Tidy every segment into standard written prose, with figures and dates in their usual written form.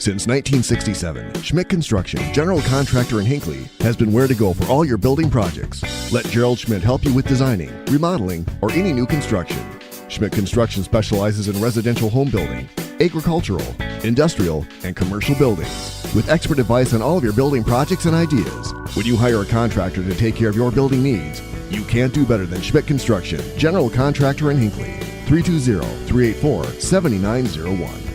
Since 1967, Schmidt Construction, general contractor in Hinckley, has been where to go for all your building projects. Let Gerald Schmidt help you with designing, remodeling, or any new construction. Schmidt Construction specializes in residential home building, agricultural, industrial, and commercial buildings. With expert advice on all of your building projects and ideas, when you hire a contractor to take care of your building needs, you can't do better than Schmidt Construction, general contractor in Hinckley. 320-384-7901.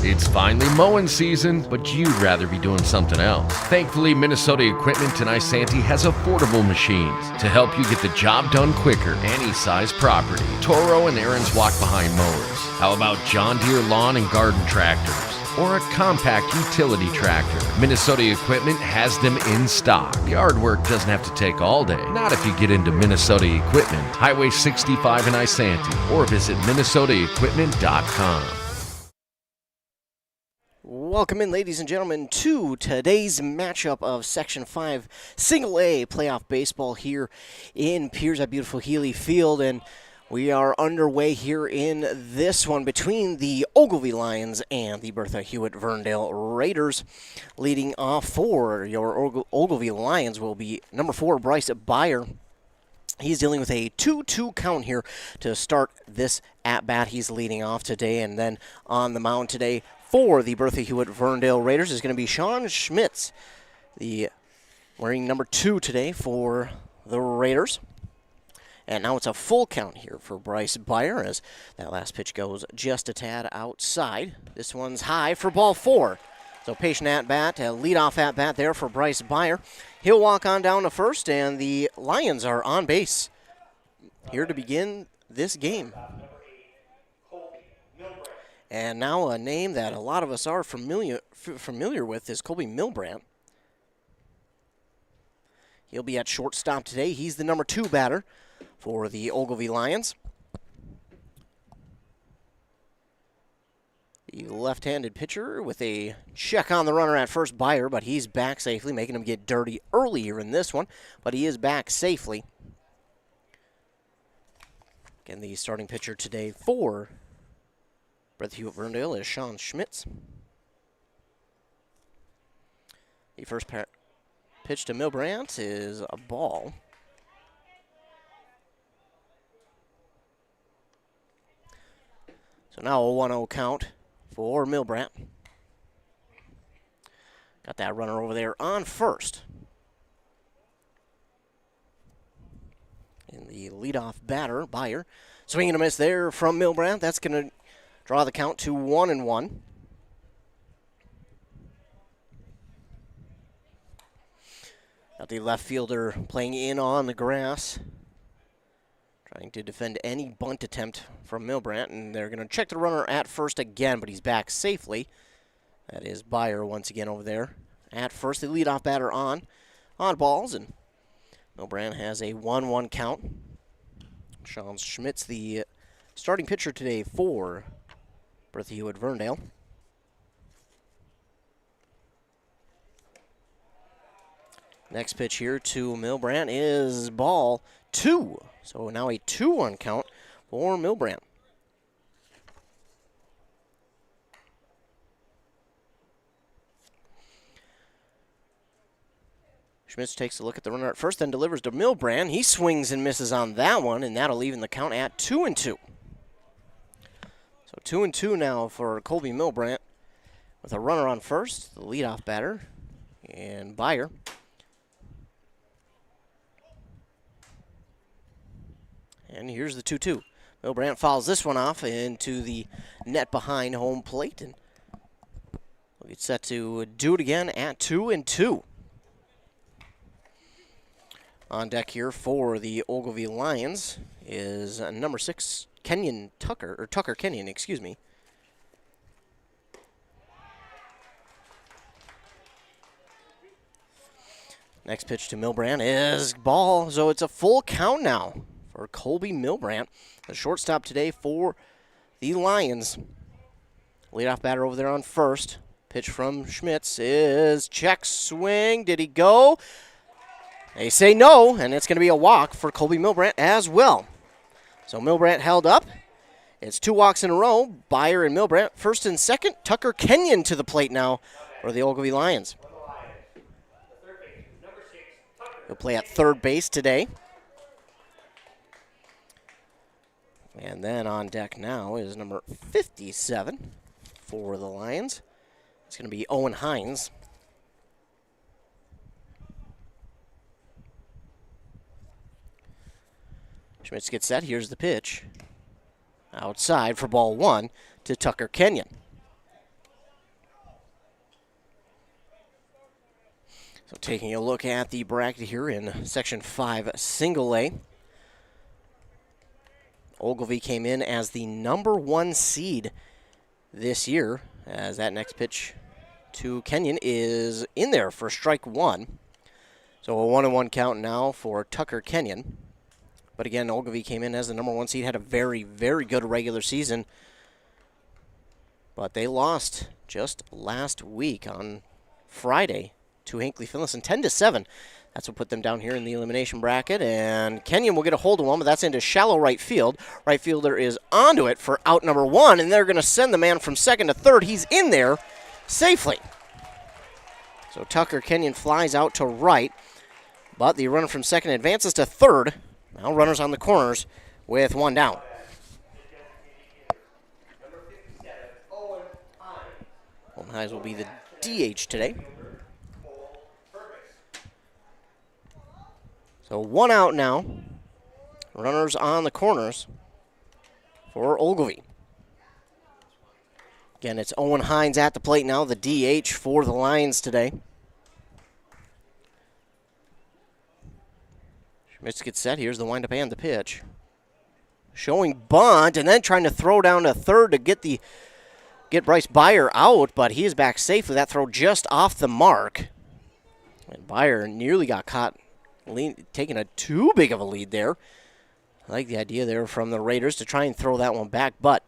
It's finally mowing season, but you'd rather be doing something else. Thankfully, Minnesota Equipment in Isanti has affordable machines to help you get the job done quicker, any size property. Toro and Aaron's walk-behind mowers. How about John Deere lawn and garden tractors? Or a compact utility tractor? Minnesota Equipment has them in stock. Yard work doesn't have to take all day. Not if you get into Minnesota Equipment, Highway 65 in Isanti, or visit minnesotaequipment.com. Welcome in, ladies and gentlemen, to today's matchup of Section 5 Single A playoff baseball here in Piers at beautiful Healy Field. And we are underway here in this one between the Ogilvie Lions and the Bertha Hewitt Verndale Raiders. Leading off for your Ogilvie Lions will be number 4, Bryce Beyer. He's dealing with a 2-2 count here to start this at-bat. He's leading off today, and then on the mound today for the Bertha Hewitt Verndale Raiders is going to be Sean Schmitz, the wearing number 2 today for the Raiders. And now it's a full count here for Bryce Beyer as that last pitch goes just a tad outside. This one's high for ball 4. So patient at-bat, a leadoff at-bat there for Bryce Beyer. He'll walk on down to first, and the Lions are on base here to begin this game. And now a name that a lot of us are familiar with is Colby Milbrandt. He'll be at shortstop today. He's the number 2 batter for the Ogilvie Lions. The left-handed pitcher with a check on the runner at first, Beyer, but he's back safely, making him get dirty earlier in this one, but he is back safely. Again, the starting pitcher today for Bertha Hewitt Verndale is Sean Schmitz. The first pitch to Milbrandt is a ball. So now a 1-0 count for Milbrandt. Got that runner over there on first. And the leadoff batter, Beyer, swinging a miss there from Milbrandt. That's going to draw the count to 1-1. Got the left fielder playing in on the grass, trying to defend any bunt attempt from Milbrandt, and they're going to check the runner at first again, but he's back safely. That is Beyer once again over there at first. The leadoff batter on balls, and Milbrandt has a 1-1 count. Sean Schmitz, the starting pitcher today for Bertha Hewitt Verndale. Next pitch here to Milbrandt is ball 2. So now a 2-1 count for Milbrandt. Schmitz takes a look at the runner at first, then delivers to Milbrandt. He swings and misses on that one, and that'll even the count at 2-2. So 2-2 now for Colby Milbrandt with a runner on first, the leadoff batter, and Beyer. And here's the 2-2. Milbrandt fouls this one off into the net behind home plate, and we'll get set to do it again at 2-2. On deck here for the Ogilvie Lions is number 6, Tucker Kenyon, excuse me. Next pitch to Milbrandt is ball, so it's a full count now for Colby Milbrandt, the shortstop today for the Lions. Leadoff batter over there on first. Pitch from Schmitz is check swing. Did he go? They say no, and it's going to be a walk for Colby Milbrandt as well. So Milbrandt held up, It's 2 walks in a row. Byer and Milbrandt first and second. Tucker Kenyon to the plate now for the Ogilvie Lions. He'll play at third base today. And then on deck now is number 57 for the Lions. It's going to be Owen Hines. Schmitz gets set. Here's the pitch. Outside for ball 1 to Tucker Kenyon. So taking a look at the bracket here in Section 5 Single A. Ogilvie came in as the number 1 seed this year, as that next pitch to Kenyon is in there for strike 1. So a 1-1 count now for Tucker Kenyon. But again, Ogilvie came in as the number 1 seed, had a very, very good regular season. But they lost just last week on Friday to Hinckley Finlayson, 10-7. That's what put them down here in the elimination bracket. And Kenyon will get a hold of one, but that's into shallow right field. Right fielder is onto it for out number 1, and they're going to send the man from second to third. He's in there safely. So Tucker Kenyon flies out to right, but the runner from second advances to third. Now runners on the corners with 1 down. Owen Hines will be the DH today. So 1 out now. Runners on the corners for Ogilvie. Again, it's Owen Hines at the plate now, the DH for the Lions today. Schmitz gets set. Here's the windup and the pitch. Showing bunt and then trying to throw down to third to get Bryce Byer out, but he is back safely. That throw just off the mark. And Byer nearly got caught taking a too big of a lead there. I like the idea there from the Raiders to try and throw that one back, but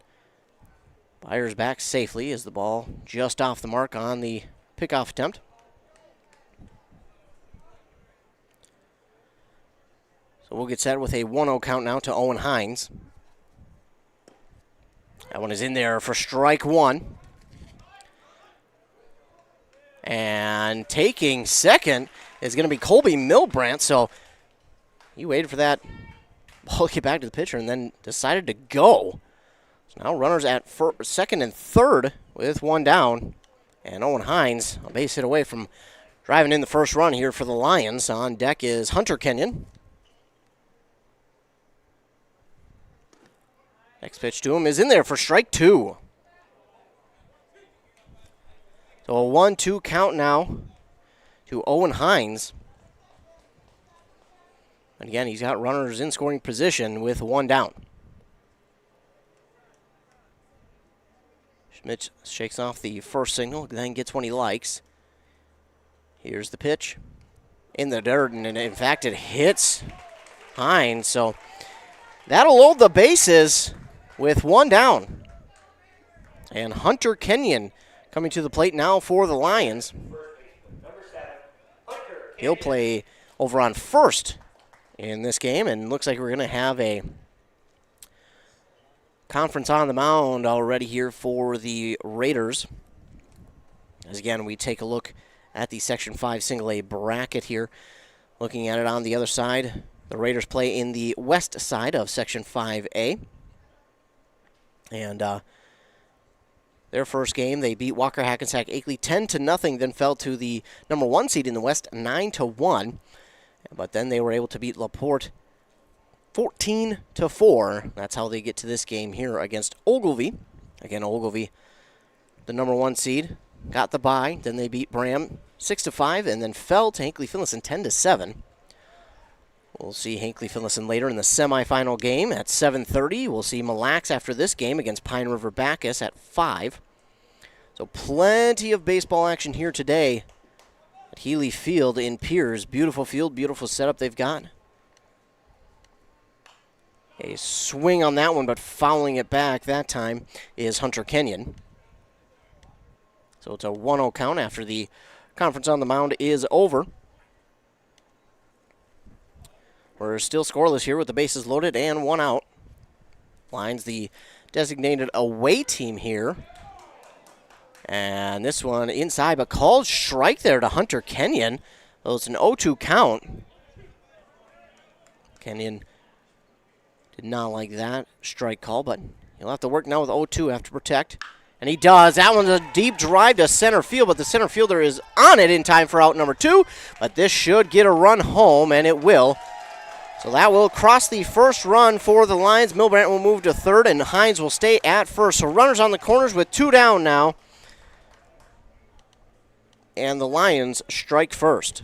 Byer's back safely as the ball just off the mark on the pickoff attempt. So we'll get set with a 1-0 count now to Owen Hines. That one is in there for strike 1. And taking second is going to be Colby Milbrandt. So he waited for that ball to get back to the pitcher and then decided to go. So now runners at second and third with 1 down. And Owen Hines, a base hit away from driving in the first run here for the Lions. On deck is Hunter Kenyon. Next pitch to him is in there for strike 2. So a 1-2 count now to Owen Hines. And again, he's got runners in scoring position with 1 down. Schmidt shakes off the first signal, then gets one he likes. Here's the pitch. In the dirt, and in fact, it hits Hines. So that'll load the bases with 1 down. And Hunter Kenyon coming to the plate now for the Lions. He'll play over on first in this game, and looks like we're going to have a conference on the mound already here for the Raiders. As again, we take a look at the Section 5 Single A bracket here. Looking at it on the other side, the Raiders play in the west side of Section 5A. And their first game, they beat Walker Hackensack Akeley 10-0, then fell to the number 1 seed in the West 9-1. But then they were able to beat LaPorte 14-4. That's how they get to this game here against Ogilvie. Again, Ogilvie, the number 1 seed, got the bye. Then they beat Bram 6-5, and then fell to Hinckley Finlayson 10-7. We'll see Hinckley Finlayson later in the semifinal game at 7:30. We'll see Mille Lacs after this game against Pine River Bacchus at 5. So plenty of baseball action here today at Healy Field in Piers. Beautiful field, beautiful setup they've got. A swing on that one, but fouling it back that time is Hunter Kenyon. So it's a 1-0 count after the conference on the mound is over. We're still scoreless here with the bases loaded and 1 out. Lions the designated away team here. And this one inside, but called strike there to Hunter Kenyon. Well, it's an 0-2 count. Kenyon did not like that strike call, but he'll have to work now with 0-2, have to protect. And he does. That one's a deep drive to center field, but the center fielder is on it in time for out number 2. But this should get a run home, and it will. So that will cross the first run for the Lions. Milbrandt will move to third, and Hines will stay at first. So runners on the corners with 2 down now. And the Lions strike first.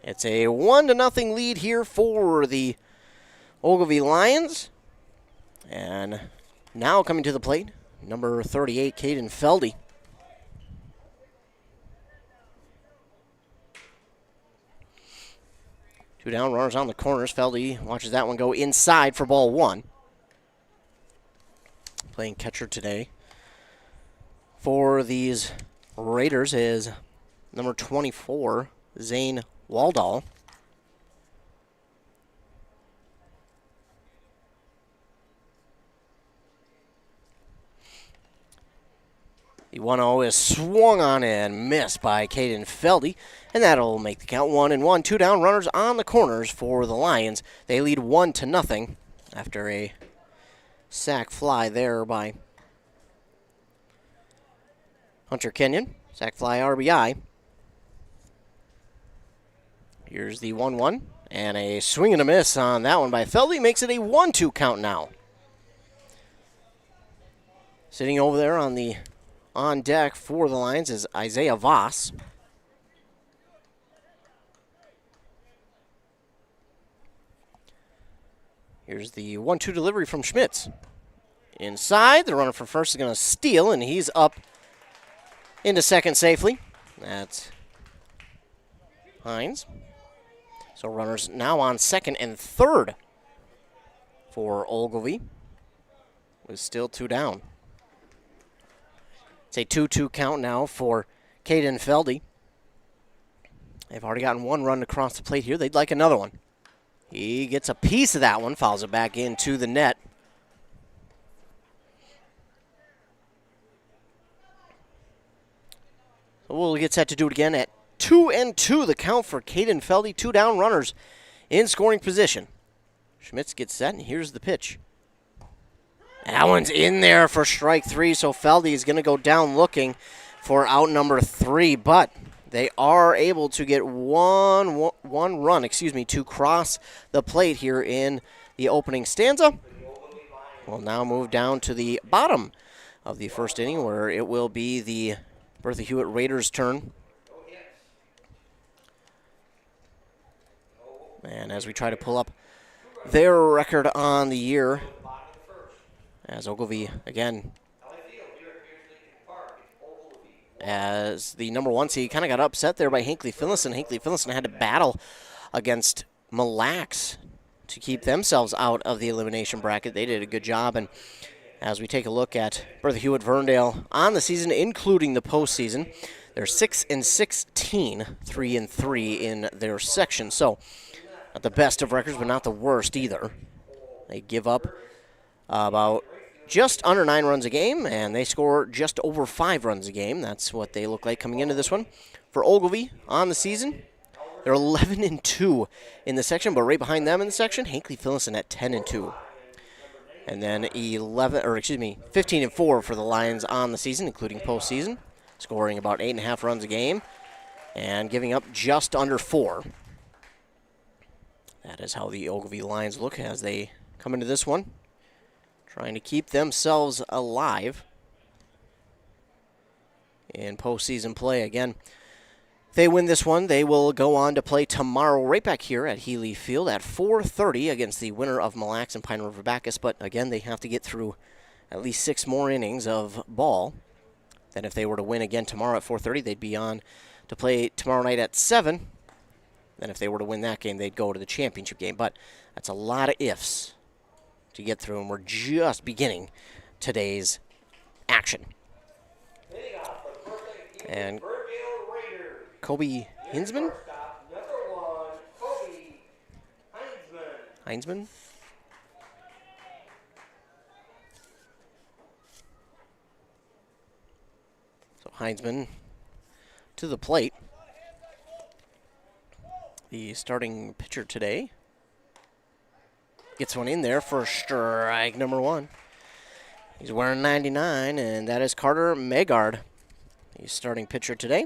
It's a 1-0 lead here for the Ogilvie Lions. And now coming to the plate, number 38, Caden Feldy. Two down, runners on the corners. Feldy watches that one go inside for ball 1. Playing catcher today for these Raiders is number 24, Zane Waldall. The 1-0 is swung on and missed by Caden Feldy, and that'll make the count 1-1. 2 down, runners on the corners for the Lions. They lead 1-0 after a sac fly there by Hunter Kenyon. Sac fly RBI. Here's the 1-1, and a swing and a miss on that one by Feldy makes it a 1-2 count now. Sitting over there on deck for the Lions is Isaiah Voss. Here's the 1-2 delivery from Schmitz. Inside, the runner for first is going to steal, and he's up into second safely. That's Hines. So runners now on second and third for Ogilvie, with still 2 down. It's a 2-2 count now for Caden Feldy. They've already gotten 1 run across the plate here. They'd like another one. He gets a piece of that one, fouls it back into the net. So we'll get set to do it again at 2-2, the count for Caden Feldy. 2 down, runners in scoring position. Schmitz gets set, and here's the pitch. That one's in there for strike 3, so Feldy is going to go down looking for out number 3, but they are able to get one run to cross the plate here in the opening stanza. We'll now move down to the bottom of the first inning, where it will be the Bertha Hewitt Raiders' turn. And as we try to pull up their record on the year, as Ogilvie, again, as the number 1 seed, kind of got upset there by Hinckley Finlayson. Hinckley Finlayson had to battle against Mille Lacs to keep themselves out of the elimination bracket. They did a good job, and as we take a look at Bertha Hewitt Verndale on the season, including the postseason, they're 6-16, 3-3 in their section. So, not the best of records, but not the worst either. They give up about just under 9 runs a game, and they score just over 5 runs a game. That's what they look like coming into this one. For Ogilvie on the season, they're 11-2 in the section, but right behind them in the section, Hinckley Finlayson at 10-2. And then 15-4 for the Lions on the season, including postseason, scoring about 8.5 runs a game and giving up just under 4. That is how the Ogilvie Lions look as they come into this one, trying to keep themselves alive in postseason play. Again, if they win this one, they will go on to play tomorrow right back here at Healy Field at 4:30 against the winner of Mille Lacs and Pine River Bacchus. But again, they have to get through at least 6 more innings of ball. Then if they were to win again tomorrow at 4:30, they'd be on to play tomorrow night at 7. Then if they were to win that game, they'd go to the championship game. But that's a lot of ifs to get through, and we're just beginning today's action. And Kobe Hinsman Heinzman. So Heinzman to the plate. The starting pitcher today gets one in there for strike number 1. He's wearing 99, and that is Carter Megard. He's starting pitcher today.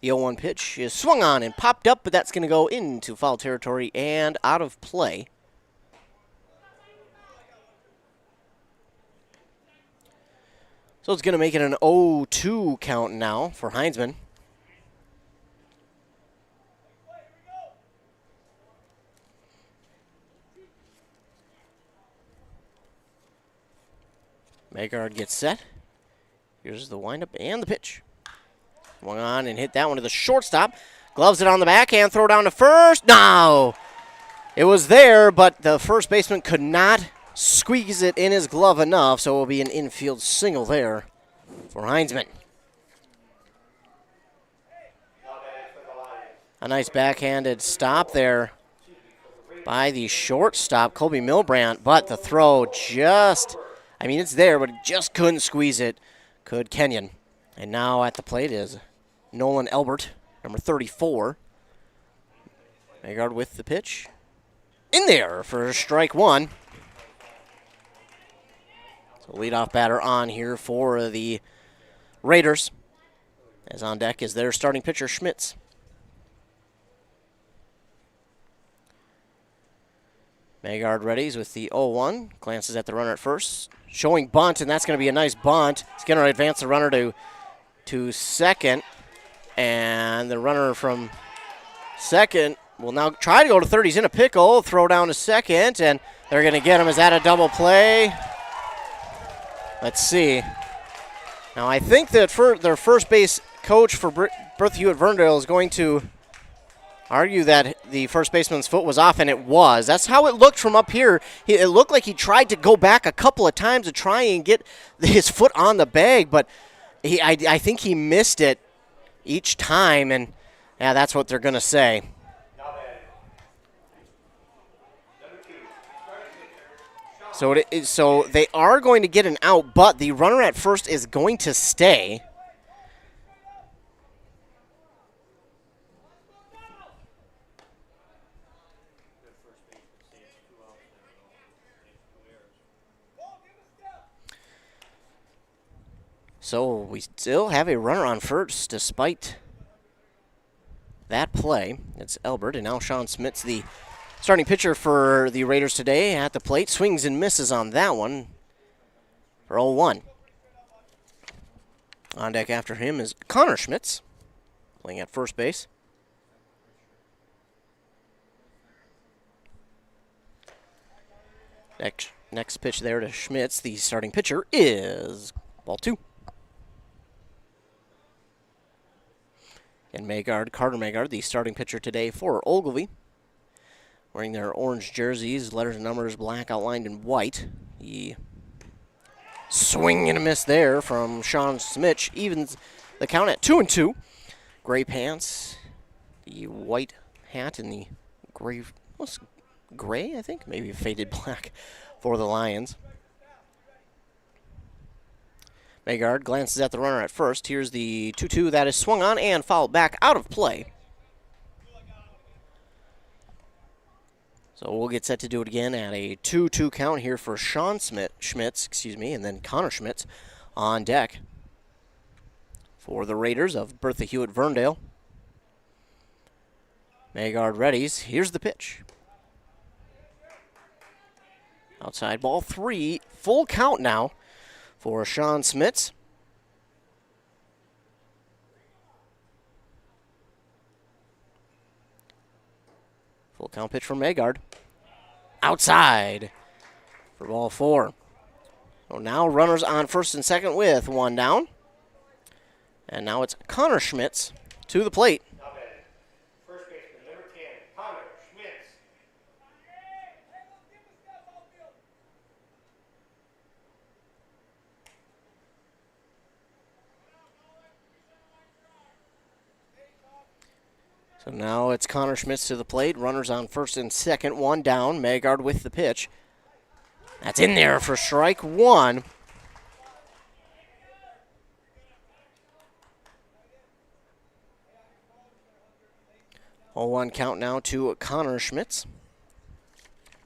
The 0-1 pitch is swung on and popped up, but that's going to go into foul territory and out of play. So it's going to make it an 0-2 count now for Heinzman. Megard gets set. Here's the windup and the pitch. Swung on and hit that one to the shortstop. Gloves it on the backhand, throw down to first. No! It was there, but the first baseman could not squeeze it in his glove enough, so it will be an infield single there for Heinzman. A nice backhanded stop there by the shortstop, Colby Milbrandt, but the throw just, I mean, it's there, but it just couldn't squeeze it. Could Kenyon. And now at the plate is Nolan Elbert, number 34. Megard with the pitch. In there for strike 1. So leadoff batter on here for the Raiders. As on deck is their starting pitcher, Schmitz. Megard readies with the 0-1. Glances at the runner at first. Showing bunt, and that's going to be a nice bunt. He's going to advance the runner to second. And the runner from second will now try to go to third. He's in a pickle. Throw down to second, and they're going to get him. Is that a double play? Let's see. Now, I think that their first base coach for Bertha Hewitt Verndale is going to argue that the first baseman's foot was off, and it was. That's how it looked from up here. It looked like he tried to go back a couple of times to try and get his foot on the bag, but I think he missed it each time, and yeah, that's what they're going to say. So they are going to get an out, but the runner at first is going to stay. So we still have a runner on first despite that play. It's Elbert, and now Sean Smits, the starting pitcher for the Raiders today, at the plate. Swings and misses on that one for 0-1. On deck after him is Connor Schmitz, playing at first base. Next pitch there to Schmitz, the starting pitcher, is ball 2. And Carter Megard, the starting pitcher today for Ogilvie, wearing their orange jerseys, letters and numbers black outlined in white. The swing and a miss there from Sean Smith evens the count at 2-2. Gray pants, the white hat, and the gray, I think, maybe faded black for the Lions. Megard glances at the runner at first. Here's the 2-2 that is swung on and fouled back out of play. So we'll get set to do it again at a 2-2 count here for Sean Schmitz, and then Connor Schmitz on deck for the Raiders of Bertha Hewitt Verndale. Megard readies. Here's the pitch. Outside ball 3. Full count now for Sean Smits. Full count pitch from Megard. Outside for ball 4. So now runners on first and second with one down. And now it's Connor Schmitz to the plate. First baseman, number 10, Connor Schmitz. So now it's Connor Schmitz to the plate. Runners on first and second. One down. Magard with the pitch. That's in there for strike one. Oh, 1 count now to Connor Schmitz.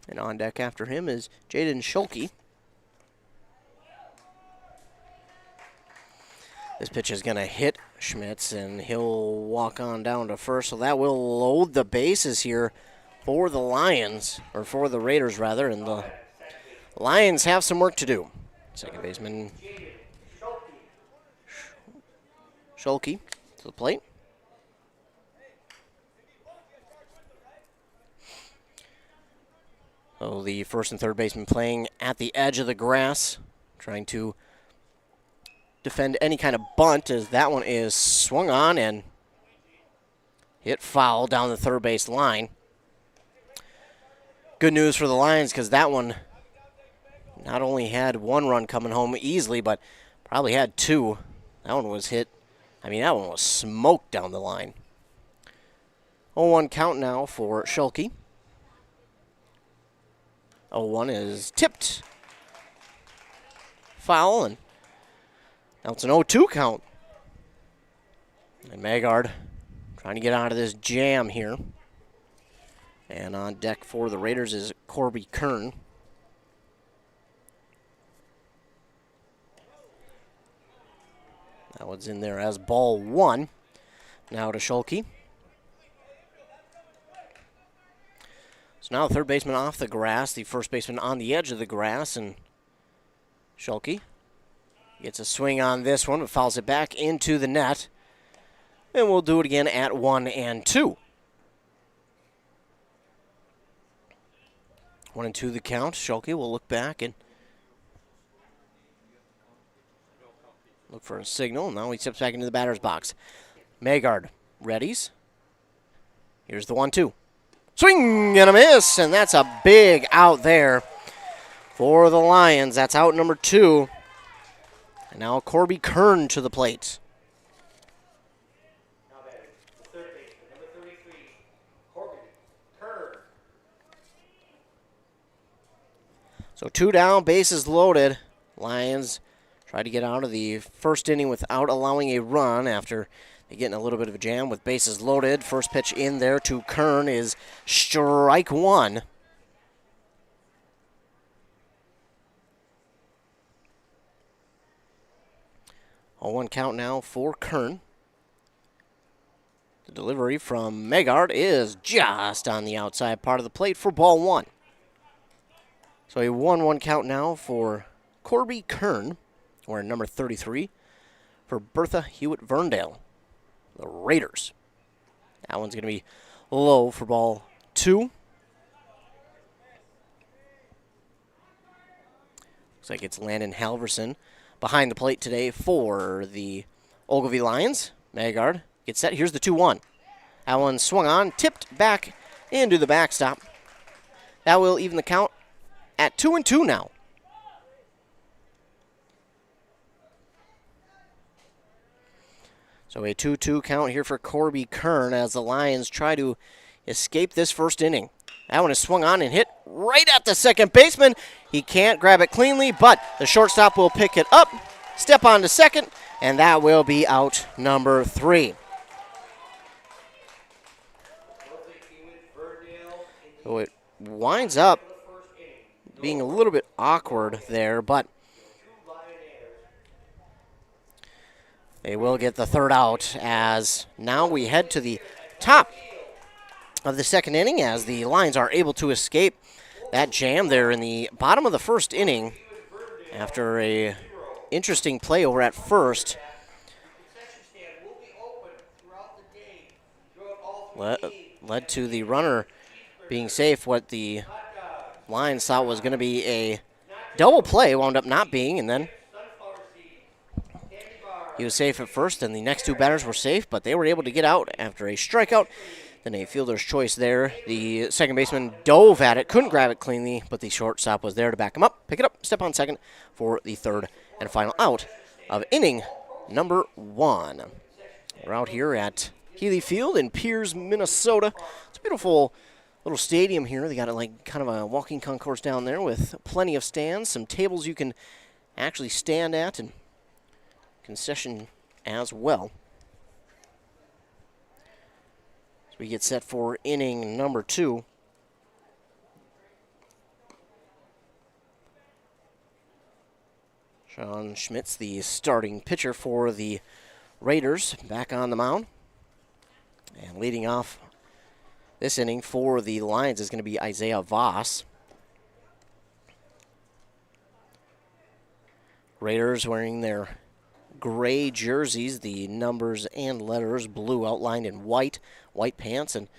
And on deck after him is Jaden Schulke. This pitch is going to hit Schmitz, and he'll walk on down to first. So that will load the bases here for the Lions, or for the Raiders, rather. And the Lions have some work to do. Second baseman Schulke to the plate. So the first and third baseman playing at the edge of the grass, trying to defend any kind of bunt, as that one is swung on and hit foul down the third base line. Good news for the Lions, because that one not only had 1 run coming home easily, but probably had 2. That one was hit. I mean, that one was smoked down the line. 0-1 count now for Schulke. 0-1 is tipped. Foul, and now it's an 0-2 count. And Magard trying to get out of this jam here. And on deck for the Raiders is Corby Kern. That one's in there as ball 1. Now to Schulke. So now the third baseman off the grass, the first baseman on the edge of the grass, and Schulke gets a swing on this one, but fouls it back into the net. And we'll do it again at 1-2. 1-2 the count. Schulke will look back and look for a signal. Now he steps back into the batter's box. Magard readies. Here's the 1-2. Swing and a miss, and that's a big out there for the Lions. That's out number 2. And now Corby Kern to the plate. Now batting, the third baseman, number 33, Corby Kern. So 2 down, bases loaded. Lions try to get out of the first inning without allowing a run after they get in a little bit of a jam with bases loaded. First pitch in there to Kern is strike 1. A 1 count now for Kern. The delivery from Magard is just on the outside part of the plate for ball 1. So a 1-1 count now for Corby Kern, or number 33, for Bertha Hewitt Verndale, the Raiders. That one's going to be low for ball 2. Looks like it's Landon Halverson behind the plate today for the Ogilvie Lions. Magard gets set. Here's the 2-1. That one swung on, tipped back into the backstop. That will even the count at 2-2 now. So a 2-2 count here for Corby Kern as the Lions try to escape this first inning. That one is swung on and hit right at the second baseman. He can't grab it cleanly, but the shortstop will pick it up, step on to second, and that will be out number 3. So it winds up being a little bit awkward there, but they will get the third out as now we head to the top of the second inning as the Lions are able to escape that jam there in the bottom of the first inning after a interesting play over at first. Led to the runner being safe. What the Lions thought was going to be a double play wound up not being, and then he was safe at first, and the next 2 batters were safe, but they were able to get out after a strikeout. Then a fielder's choice there. The second baseman dove at it, couldn't grab it cleanly, but the shortstop was there to back him up, pick it up, step on second for the third and final out of inning number 1. We're out here at Healy Field in Piers, Minnesota. It's a beautiful little stadium here. They got it like kind of a walking concourse down there with plenty of stands, some tables you can actually stand at, and concession as well. As we get set for inning number 2. Sean Schmitz, the starting pitcher for the Raiders, back on the mound. And leading off this inning for the Lions is going to be Isaiah Voss. Raiders wearing their gray jerseys, the numbers and letters blue outlined in white, white pants, and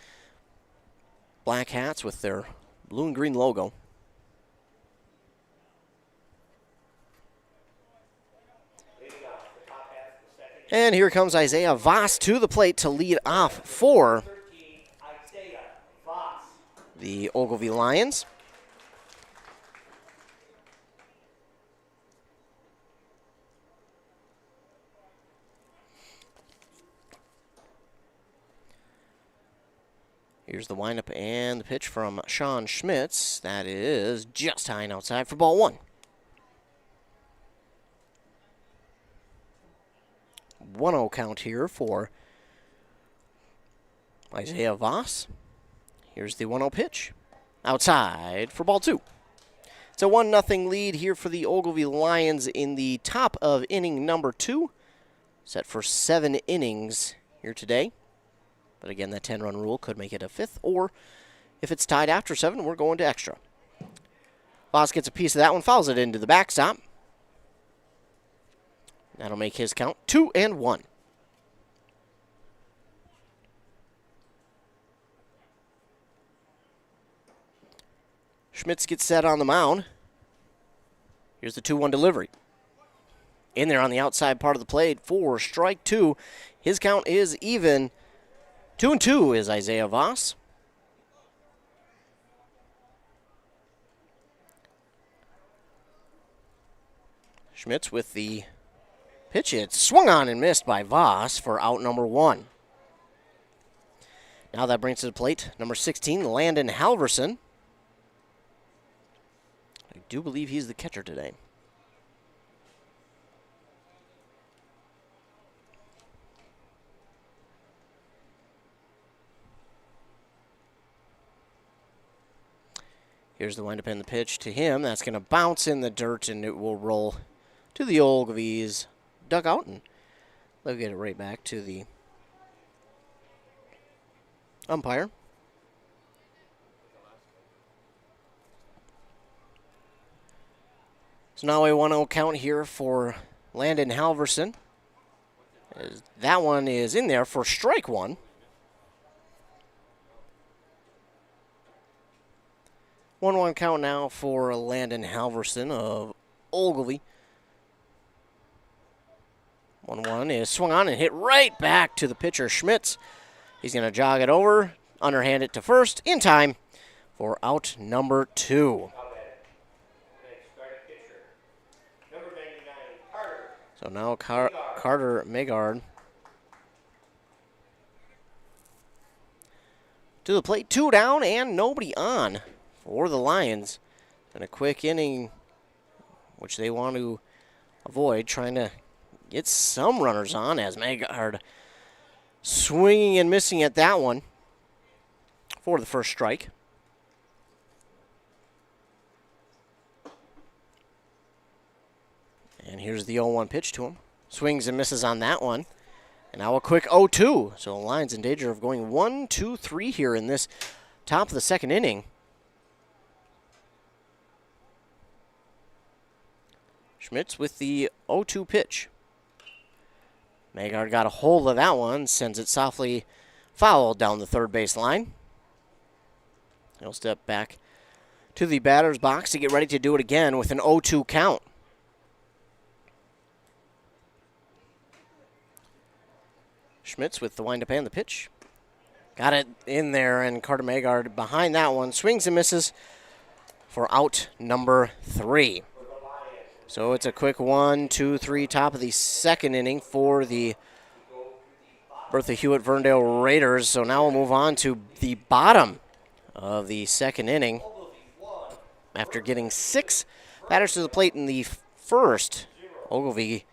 black hats with their blue and green logo. And here comes Isaiah Voss to the plate to lead off for the Ogilvie Lions. Here's the windup and the pitch from Sean Schmitz. That is just high and outside for ball 1. 1-0 count here for Isaiah Voss. Here's the 1-0 pitch. Outside for ball 2. It's a 1-0 lead here for the Ogilvie Lions in the top of inning number 2. Set for 7 innings here today. But again, that 10-run rule could make it a 5th, or if it's tied after 7, we're going to extra. Voss gets a piece of that one, fouls it into the backstop. That'll make his count 2-1. Schmitz gets set on the mound. Here's the 2-1 delivery. In there on the outside part of the plate for strike 2. His count is even. 2-2 is Isaiah Voss. Schmitz with the pitch. It's swung on and missed by Voss for out number 1. Now that brings to the plate number 16, Landon Halverson. I do believe he's the catcher today. Here's the windup and the pitch to him. That's going to bounce in the dirt, and it will roll to the Ogilvie's dugout, and they'll get it right back to the umpire. So now a 1-0 count here for Landon Halverson. That one is in there for strike 1. 1-1 count now for Landon Halverson of Ogilvie. 1-1 is swung on and hit right back to the pitcher, Schmitz. He's going to jog it over, underhand it to first, in time for out number 2. So now Carter Megard to the plate, 2 down and nobody on for the Lions. And a quick inning, which they want to avoid, trying to get some runners on as Megard swinging and missing at that one for the first strike. And here's the 0-1 pitch to him. Swings and misses on that one. And now a quick 0-2. So the Lions in danger of going 1-2-3 here in this top of the second inning. Schmitz with the 0-2 pitch. Megard got a hold of that one, sends it softly foul down the third base line. He'll step back to the batter's box to get ready to do it again with an 0-2 count. Schmitz with the windup and the pitch. Got it in there, and Carter Megard behind that one. Swings and misses for out number 3. So it's a quick 1-2-3 top of the second inning for the Bertha, Hewitt, Verndale Raiders. So now we'll move on to the bottom of the second inning. After getting 6 batters to the plate in the first, Ogilvie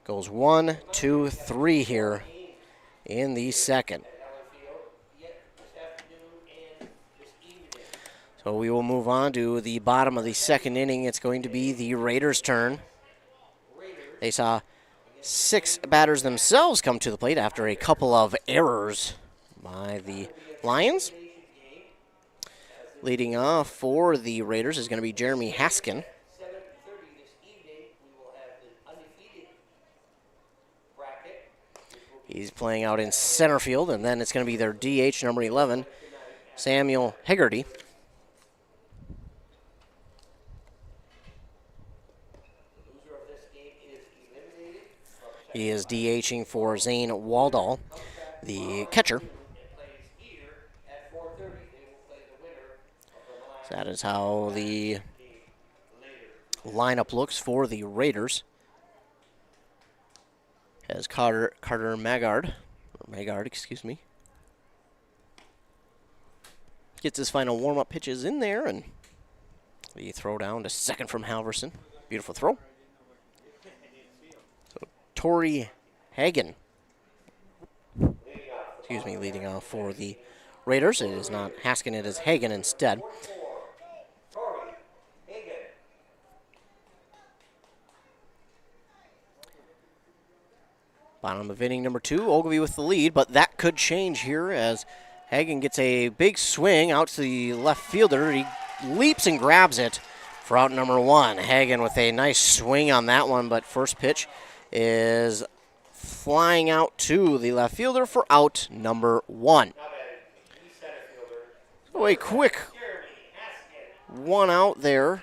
goes 1, 2, 3 here in the second. So we will move on to the bottom of the second inning. It's going to be the Raiders' turn. They saw 6 batters themselves come to the plate after a couple of errors by the Lions. Leading off for the Raiders is going to be Jeremy Haskin. He's playing out in center field, and then it's going to be their DH, number 11, Samuel Hegarty. He is DHing for Zane Waldall, the catcher. So that is how the lineup looks for the Raiders. As Carter Magard, gets his final warm-up pitches in there, and the throw down to second from Halverson. Beautiful throw. So Torrey Hagen, leading off for the Raiders. It is not Haskin, it is Hagen instead. Bottom of inning number 2, Ogilvie with the lead, but that could change here as Hagen gets a big swing out to the left fielder. He leaps and grabs it for out number 1. Hagen with a nice swing on that one, but first pitch is flying out to the left fielder for out number 1. So a quick 1 out there.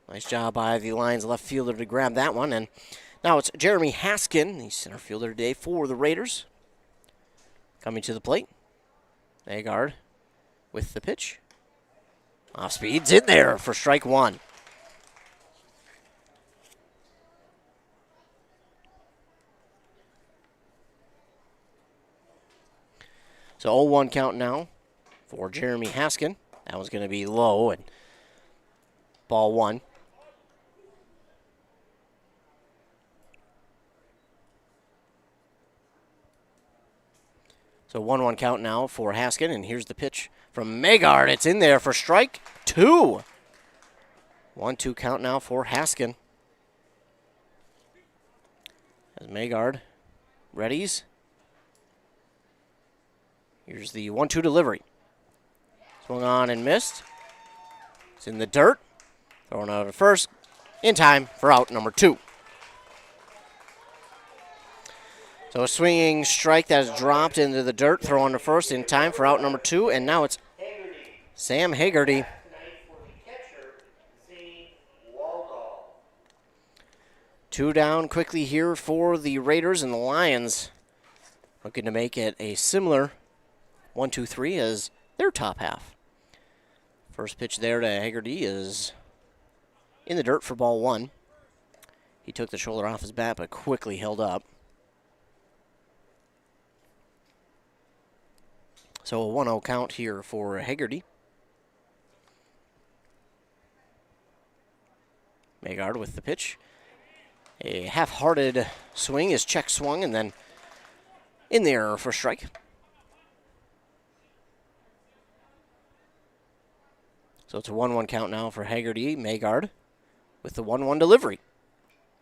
Nice job by the Lions left fielder to grab that one, and now it's Jeremy Haskin, the center fielder today for the Raiders. Coming to the plate. Agard with the pitch. Off speed's in there for strike 1. So 0-1 count now for Jeremy Haskin. That one's going to be low, and ball 1. So 1-1 count now for Haskin, and here's the pitch from Magard. It's in there for strike 2. 1-2 count now for Haskin. As Magard readies. Here's the 1-2 delivery. Swung on and missed. It's in the dirt. Thrown out at first. In time for out number 2. So a swinging strike that is dropped into the dirt, throw on to first in time for out number 2, and now it's Sam Hagerty. 2 down quickly here for the Raiders, and the Lions looking to make it a similar 1-2-3 as their top half. First pitch there to Hagerty is in the dirt for ball 1. He took the shoulder off his bat, but quickly held up. So a 1-0 count here for Hagerty. Magard with the pitch. A half-hearted swing is check swung and then in there for strike. So it's a 1-1 count now for Hagerty. Magard with the 1-1 delivery.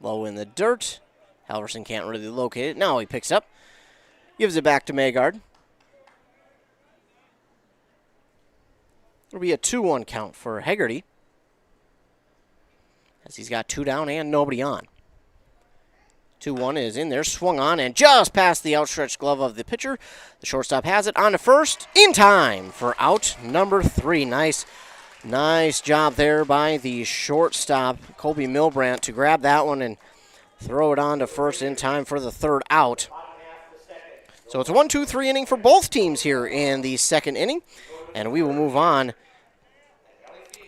Low in the dirt. Halverson can't really locate it. Now he picks up. Gives it back to Magard. It'll be a 2-1 count for Hagerty, as he's got 2 down and nobody on. 2-1 is in there, swung on, and just past the outstretched glove of the pitcher. The shortstop has it on to first, in time for out number 3. Nice job there by the shortstop, Colby Milbrandt, to grab that one and throw it on to first in time for the 3rd out. So it's a 1-2-3 inning for both teams here in the second inning. And we will move on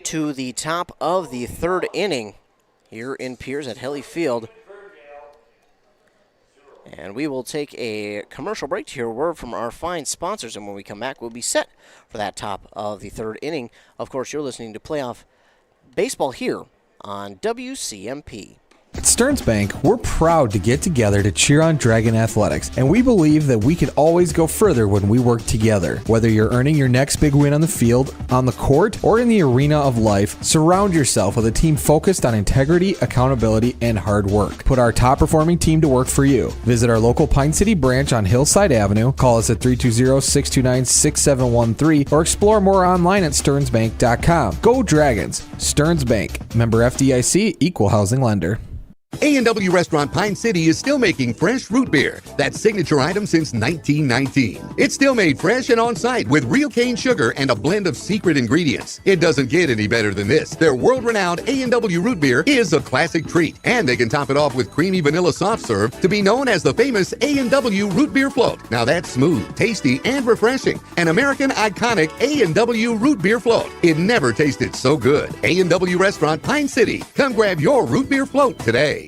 to the top of the 3rd inning here in Piers at Helly Field. And we will take a commercial break to hear a word from our fine sponsors. And when we come back, we'll be set for that top of the third inning. Of course, you're listening to Playoff Baseball here on WCMP. At Stearns Bank, we're proud to get together to cheer on Dragon Athletics, and we believe that we can always go further when we work together. Whether you're earning your next big win on the field, on the court, or in the arena of life, surround yourself with a team focused on integrity, accountability, and hard work. Put our top-performing team to work for you. Visit our local Pine City branch on Hillside Avenue, call us at 320-629-6713, or explore more online at stearnsbank.com. Go Dragons! Stearns Bank. Member FDIC, Equal Housing Lender. A&W Restaurant Pine City is still making fresh root beer, that signature item since 1919. It's still made fresh and on site with real cane sugar and a blend of secret ingredients. It doesn't get any better than this. Their world-renowned A&W root beer is a classic treat, and they can top it off with creamy vanilla soft serve to be known as the famous A&W root beer float. Now that's smooth, tasty, and refreshing. An American iconic A&W root beer float. It never tasted so good. A&W Restaurant Pine City. Come grab your root beer float today.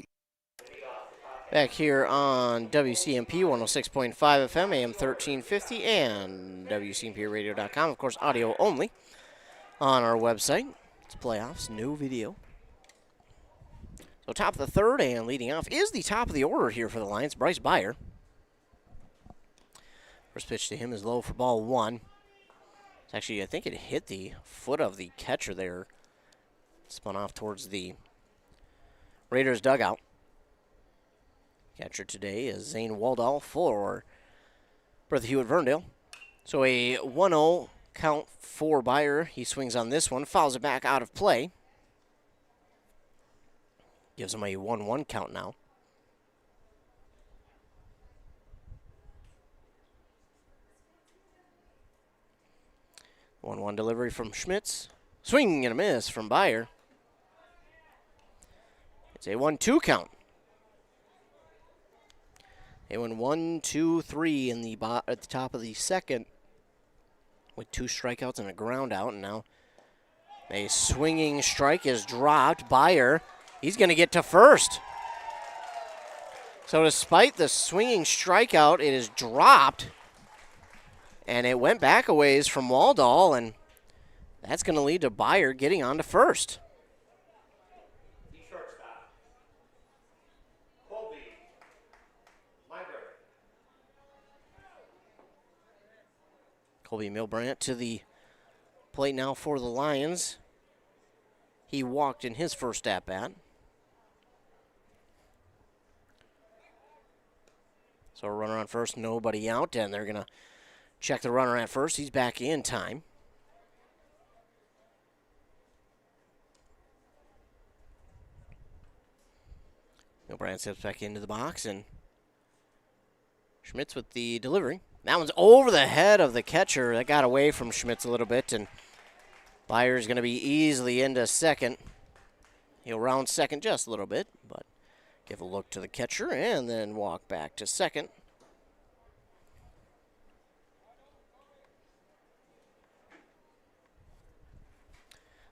Back here on WCMP 106.5 FM, AM 1350, and WCMPradio.com. Of course, audio only on our website. It's playoffs, no video. So top of the third, and leading off is the top of the order here for the Lions, Bryce Beyer. First pitch to him is low for ball one. It's actually, I think it hit the foot of the catcher there. Spun off towards the Raiders dugout. Catcher today is Zane Waldall for Bertha Hewitt Verndale. So a 1-0 count for Beyer. He swings on this one, fouls it back out of play. Gives him a 1-1 count now. One delivery from Schmitz. Swing and a miss from Beyer. It's a 1-2 count. They went 1, 2, 3 in the at the top of the second with 2 strikeouts and a ground out. And now a swinging strike is dropped. Beyer, he's going to get to first. So despite the swinging strikeout, it is dropped. And it went back a ways from Waldall, and that's going to lead to Beyer getting on to first. Colby Milbrandt to the plate now for the Lions. He walked in his first at-bat. So a runner on first, nobody out, and they're going to check the runner at first. He's back in time. Milbrandt steps back into the box, and Schmitz with the delivery. That one's over the head of the catcher. That got away from Schmitz a little bit, and Beyer's going to be easily into second. He'll round second just a little bit, but give a look to the catcher and then walk back to second.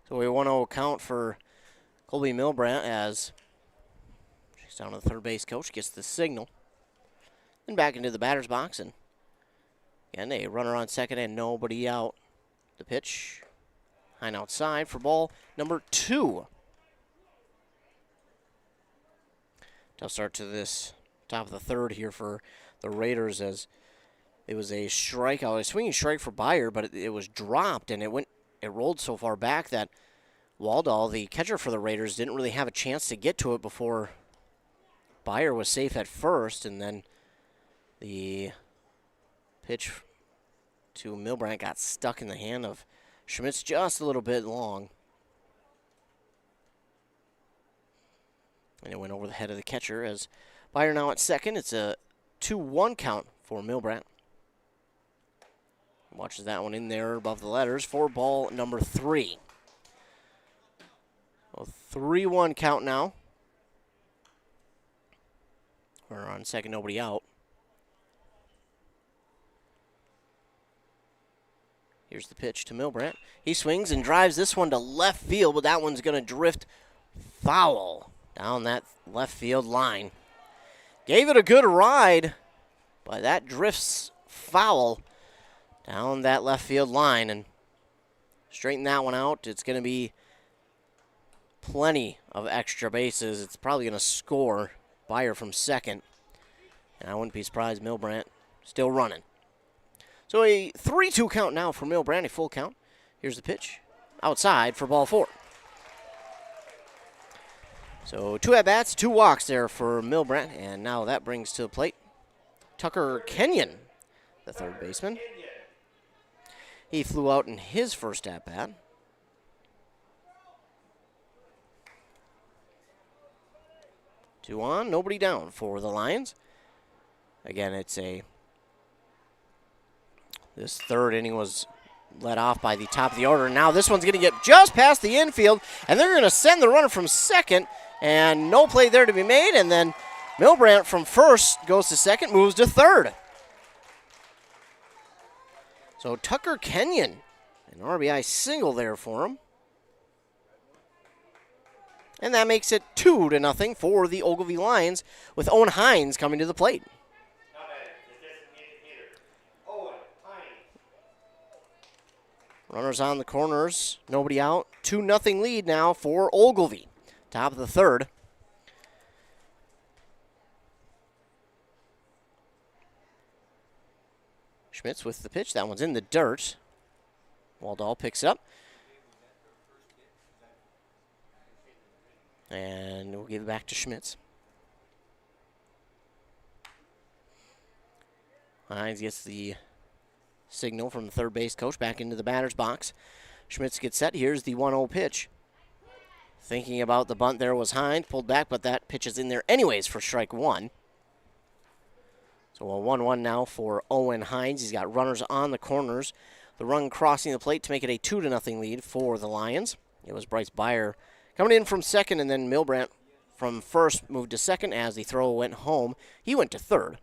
So a 1-0 count for Colby Milbrandt as she's down to the third base coach, gets the signal. Then back into the batter's box, and again, a runner on second and nobody out. The pitch, high and outside for ball number 2. Tough start to this top of the third here for the Raiders, as it was a strikeout, a swinging strike for Beyer, but it was dropped, and it rolled so far back that Waldall, the catcher for the Raiders, didn't really have a chance to get to it before Beyer was safe at first, and then the pitch to Milbrandt got stuck in the hand of Schmitz just a little bit long. And it went over the head of the catcher as Beyer now at second. It's a 2-1 count for Milbrandt. Watches that one in there above the letters for ball number 3. A 3-1 count now. We're on second, nobody out. Here's the pitch to Milbrandt. He swings and drives this one to left field, but that one's going to drift foul down that left field line. Gave it a good ride, but that drifts foul down that left field line, and straighten that one out. It's going to be plenty of extra bases. It's probably going to score Byer from second, and I wouldn't be surprised Milbrandt still running. So a 3-2 count now for Milbrandt, a full count. Here's the pitch outside for ball 4. So 2 at-bats, 2 walks there for Milbrandt, and now that brings to the plate Tucker Kenyon, the third baseman. He flew out in his first at-bat. Two on, nobody down for the Lions. Again, this third inning was led off by the top of the order. Now this one's going to get just past the infield, and they're going to send the runner from second, and no play there to be made, and then Milbrandt from first goes to second, moves to third. So Tucker Kenyon, an RBI single there for him. And that makes it 2-0 for the Ogilvie Lions, with Owen Hines coming to the plate. Runners on the corners, nobody out. 2-0 lead now for Ogilvie. Top of the third. Schmitz with the pitch. That one's in the dirt. Waldall picks it up. And we'll give it back to Schmitz. Hines gets the signal from the third base coach back into the batter's box. Schmitz gets set. Here's the 1-0 pitch. Thinking about the bunt there was Hines. Pulled back, but that pitch is in there anyways for strike 1. So a 1-1 now for Owen Hines. He's got runners on the corners. The run crossing the plate to make it a 2-0 lead for the Lions. It was Bryce Byer coming in from second, and then Milbrandt from first moved to second as the throw went home. He went to third.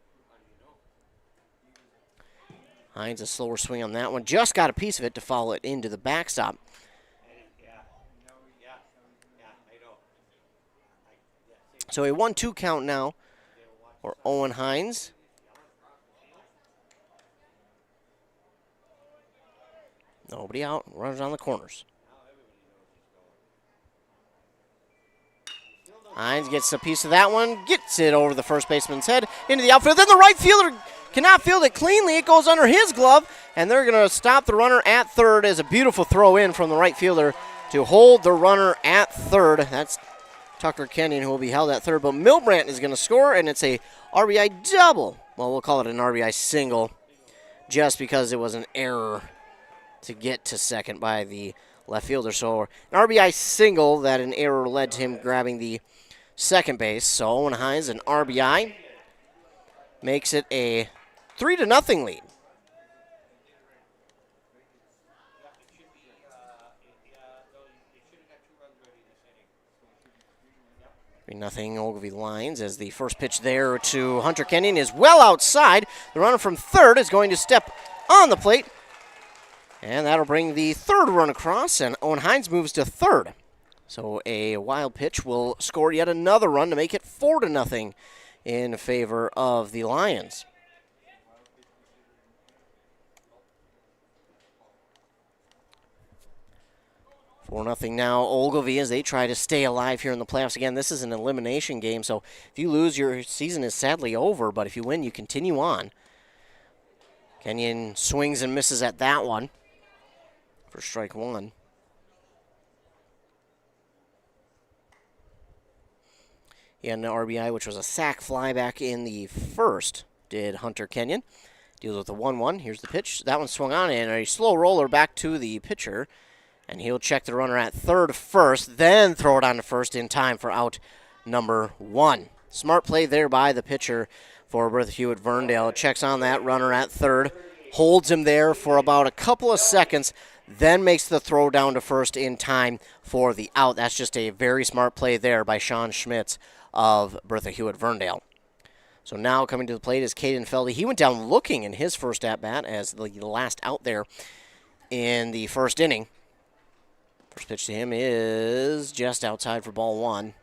Hines a slower swing on that one. Just got a piece of it to foul it into the backstop. So a 1-2 count now for Owen Hines. Nobody out. Runners on the corners. Hines gets a piece of that one. Gets it over the first baseman's head into the outfield. Then the right fielder cannot field it cleanly. It goes under his glove, and they're going to stop the runner at third as a beautiful throw in from the right fielder to hold the runner at third. That's Tucker Kenyon, who will be held at third. But Milbrandt is going to score, and it's a RBI double. Well, we'll call it an RBI single just because it was an error to get to second by the left fielder. So an RBI single that an error led to him grabbing the second base. So Owen Hines, an RBI, makes it a 3-0 lead. Nothing Ogilvie Lions as the first pitch there to Hunter Kenyon is well outside. The runner from third is going to step on the plate, and that'll bring the third run across, and Owen Hines moves to third. So a wild pitch will score yet another run to make it 4-0 in favor of the Lions. For 4-0 now, Ogilvie, as they try to stay alive here in the playoffs. Again, this is an elimination game, so if you lose, your season is sadly over, but if you win, you continue on. Kenyon swings and misses at that one for strike 1. He had an RBI, which was a sac fly back in the first, did Hunter Kenyon. Deals with the 1-1. Here's the pitch. That one swung on, and a slow roller back to the pitcher. And he'll check the runner at third first, then throw it on to first in time for out number 1. Smart play there by the pitcher for Bertha Hewitt Verndale. Checks on that runner at third, holds him there for about a couple of seconds, then makes the throw down to first in time for the out. That's just a very smart play there by Sean Schmitz of Bertha Hewitt Verndale. So now coming to the plate is Caden Feldy. He went down looking in his first at-bat as the last out there in the first inning. First pitch to him is just outside for ball 1.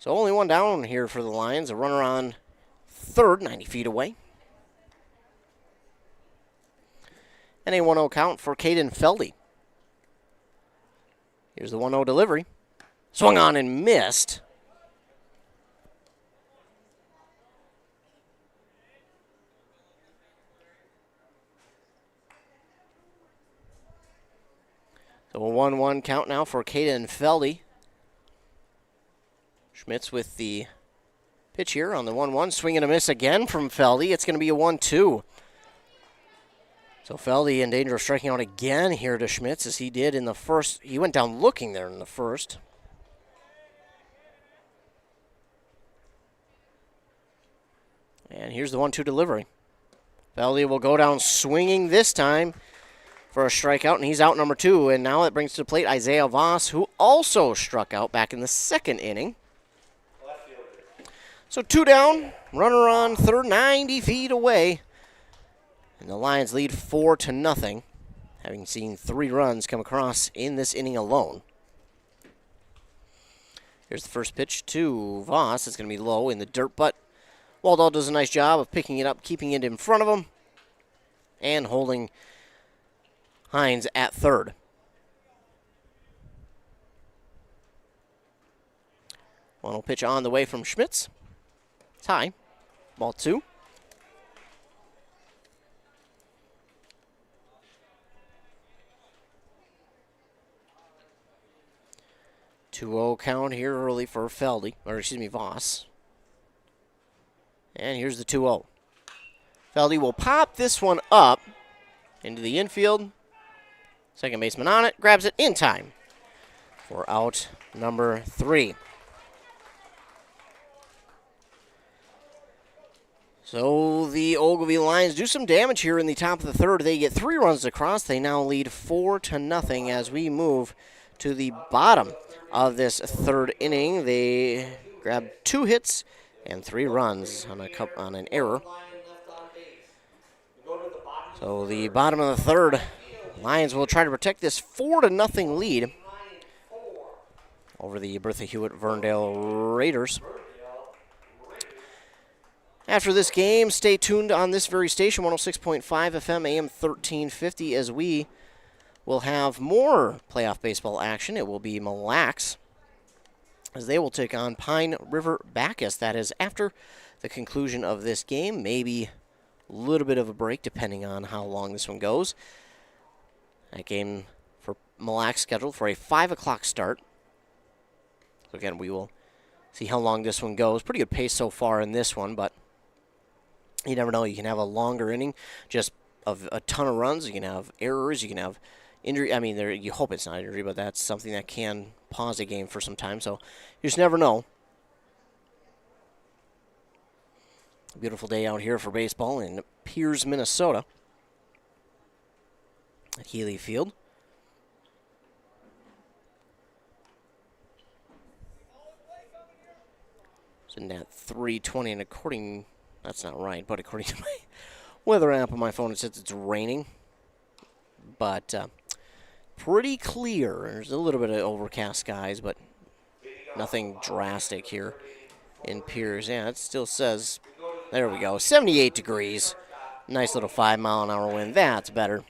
So only one down here for the Lions. A runner on third, 90 feet away. And a 1-0 count for Caden Feldy. Here's the 1-0 delivery. Swung on and missed. So a 1-1 count now for Caden Feldy. Schmitz with the pitch here on the 1-1. Swing and a miss again from Feldy. It's going to be a 1-2. So Feldy in danger of striking out again here to Schmitz, as he did in the first. He went down looking there in the first. And here's the 1-2 delivery. Feldy will go down swinging this time for a strikeout, and he's out number 2. And now it brings to the plate Isaiah Voss, who also struck out back in the second inning. So 2 down, runner on third, 90 feet away. And the Lions lead 4-0, having seen 3 runs come across in this inning alone. Here's the first pitch to Voss. It's going to be low in the dirt, but Waldall does a nice job of picking it up, keeping it in front of him, and holding Hines at third. One will pitch on the way from Schmitz. It's high. Ball 2. Two-0 count here early for Feldy, or excuse me, Voss. And here's the 2-0. Feldy will pop this one up into the infield. Second baseman on it, grabs it in time for out number 3. So the Ogilvie Lions do some damage here in the top of the third. They get 3 runs across. They now lead 4-0 as we move to the bottom of this third inning. They grab 2 hits and 3 runs on an error. So the bottom of the third, Lions will try to protect this 4-0 lead over the Bertha Hewitt Verndale Raiders. After this game, stay tuned on this very station, 106.5 FM, AM 1350, as we will have more playoff baseball action. It will be Mille Lacs, as they will take on Pine River Bacchus. That is after the conclusion of this game. Maybe a little bit of a break, depending on how long this one goes. That game for Mille Lacs scheduled for a 5 o'clock start. So again, we will see how long this one goes. Pretty good pace so far in this one, but you never know. You can have a longer inning, just of a ton of runs. You can have errors. You can have injury. I mean, you hope it's not injury, but that's something that can pause a game for some time. So you just never know. A beautiful day out here for baseball in Pierce, Minnesota, at Healy Field. Sitting at 3:20, and according, that's not right, but according to my weather app on my phone, it says it's raining. But pretty clear. There's a little bit of overcast skies, but nothing drastic here in Pierce. Yeah, it still says, there we go, 78 degrees. Nice little 5-mile-an-hour wind. That's better.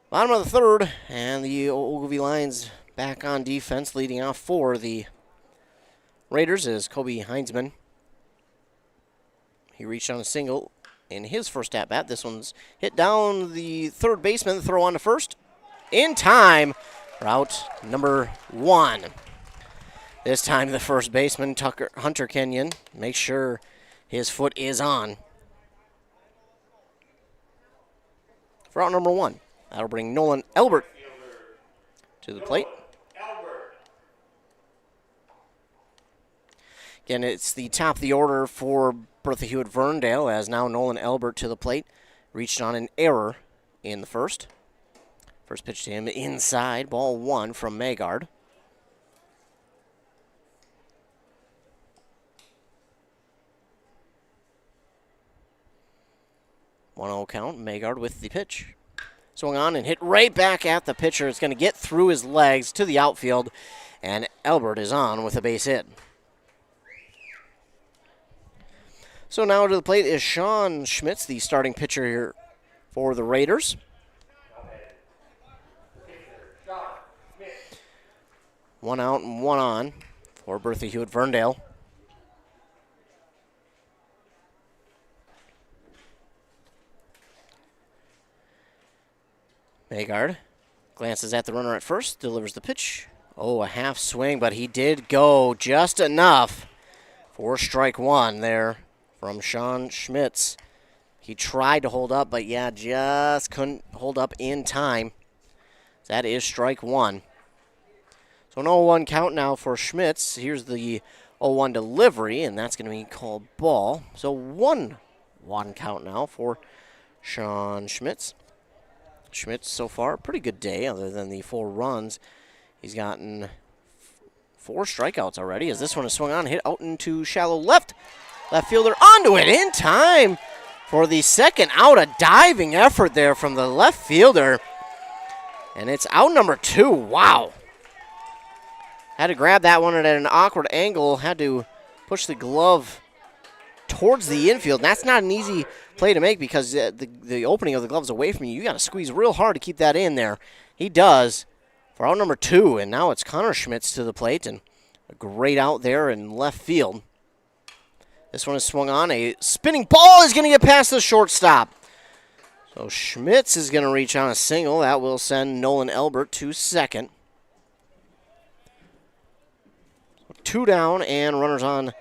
Bottom of the third, and the Ogilvie Lions back on defense, leading off for the Raiders is Kobe Heinzman. He reached on a single in his first at-bat. This one's hit down the third baseman. The throw on to first. In time, route number 1. This time the first baseman, Hunter Kenyon, makes sure his foot is on. For out number 1. That'll bring Nolan Elbert to the plate. Again, it's the top of the order for Bertha Hewitt Verndale, as now Nolan Elbert to the plate. Reached on an error in the first. First pitch to him inside, ball 1 from Magard. One 1-0 count, Magard with the pitch. Swung on and hit right back at the pitcher. It's going to get through his legs to the outfield, and Albert is on with a base hit. So now to the plate is Sean Schmitz, the starting pitcher here for the Raiders. One out and one on for Bertha Hewitt Verndale. Magard glances at the runner at first, delivers the pitch. Oh, a half swing, but he did go just enough for strike one there from Sean Schmitz. He tried to hold up, but yeah, just couldn't hold up in time. That is strike one. So an 0-1 count now for Schmitz. Here's the 0-1 delivery, and that's going to be called ball. So 1-1 count now for Sean Schmitz. Schmitz so far, a pretty good day other than the 4 runs. He's gotten 4 strikeouts already as this one is swung on, hit out into shallow left. Left fielder onto it in time for the second out. A diving effort there from the left fielder. And it's out number 2. Wow. Had to grab that one at an awkward angle. Had to push the glove towards the infield. That's not an easy play to make because the opening of the glove is away from you. You got to squeeze real hard to keep that in there. He does for out number 2. And now it's Connor Schmitz to the plate. And a great out there in left field. This one is swung on. A spinning ball is going to get past the shortstop. So Schmitz is going to reach on a single. That will send Nolan Elbert to second. 2 down and runners on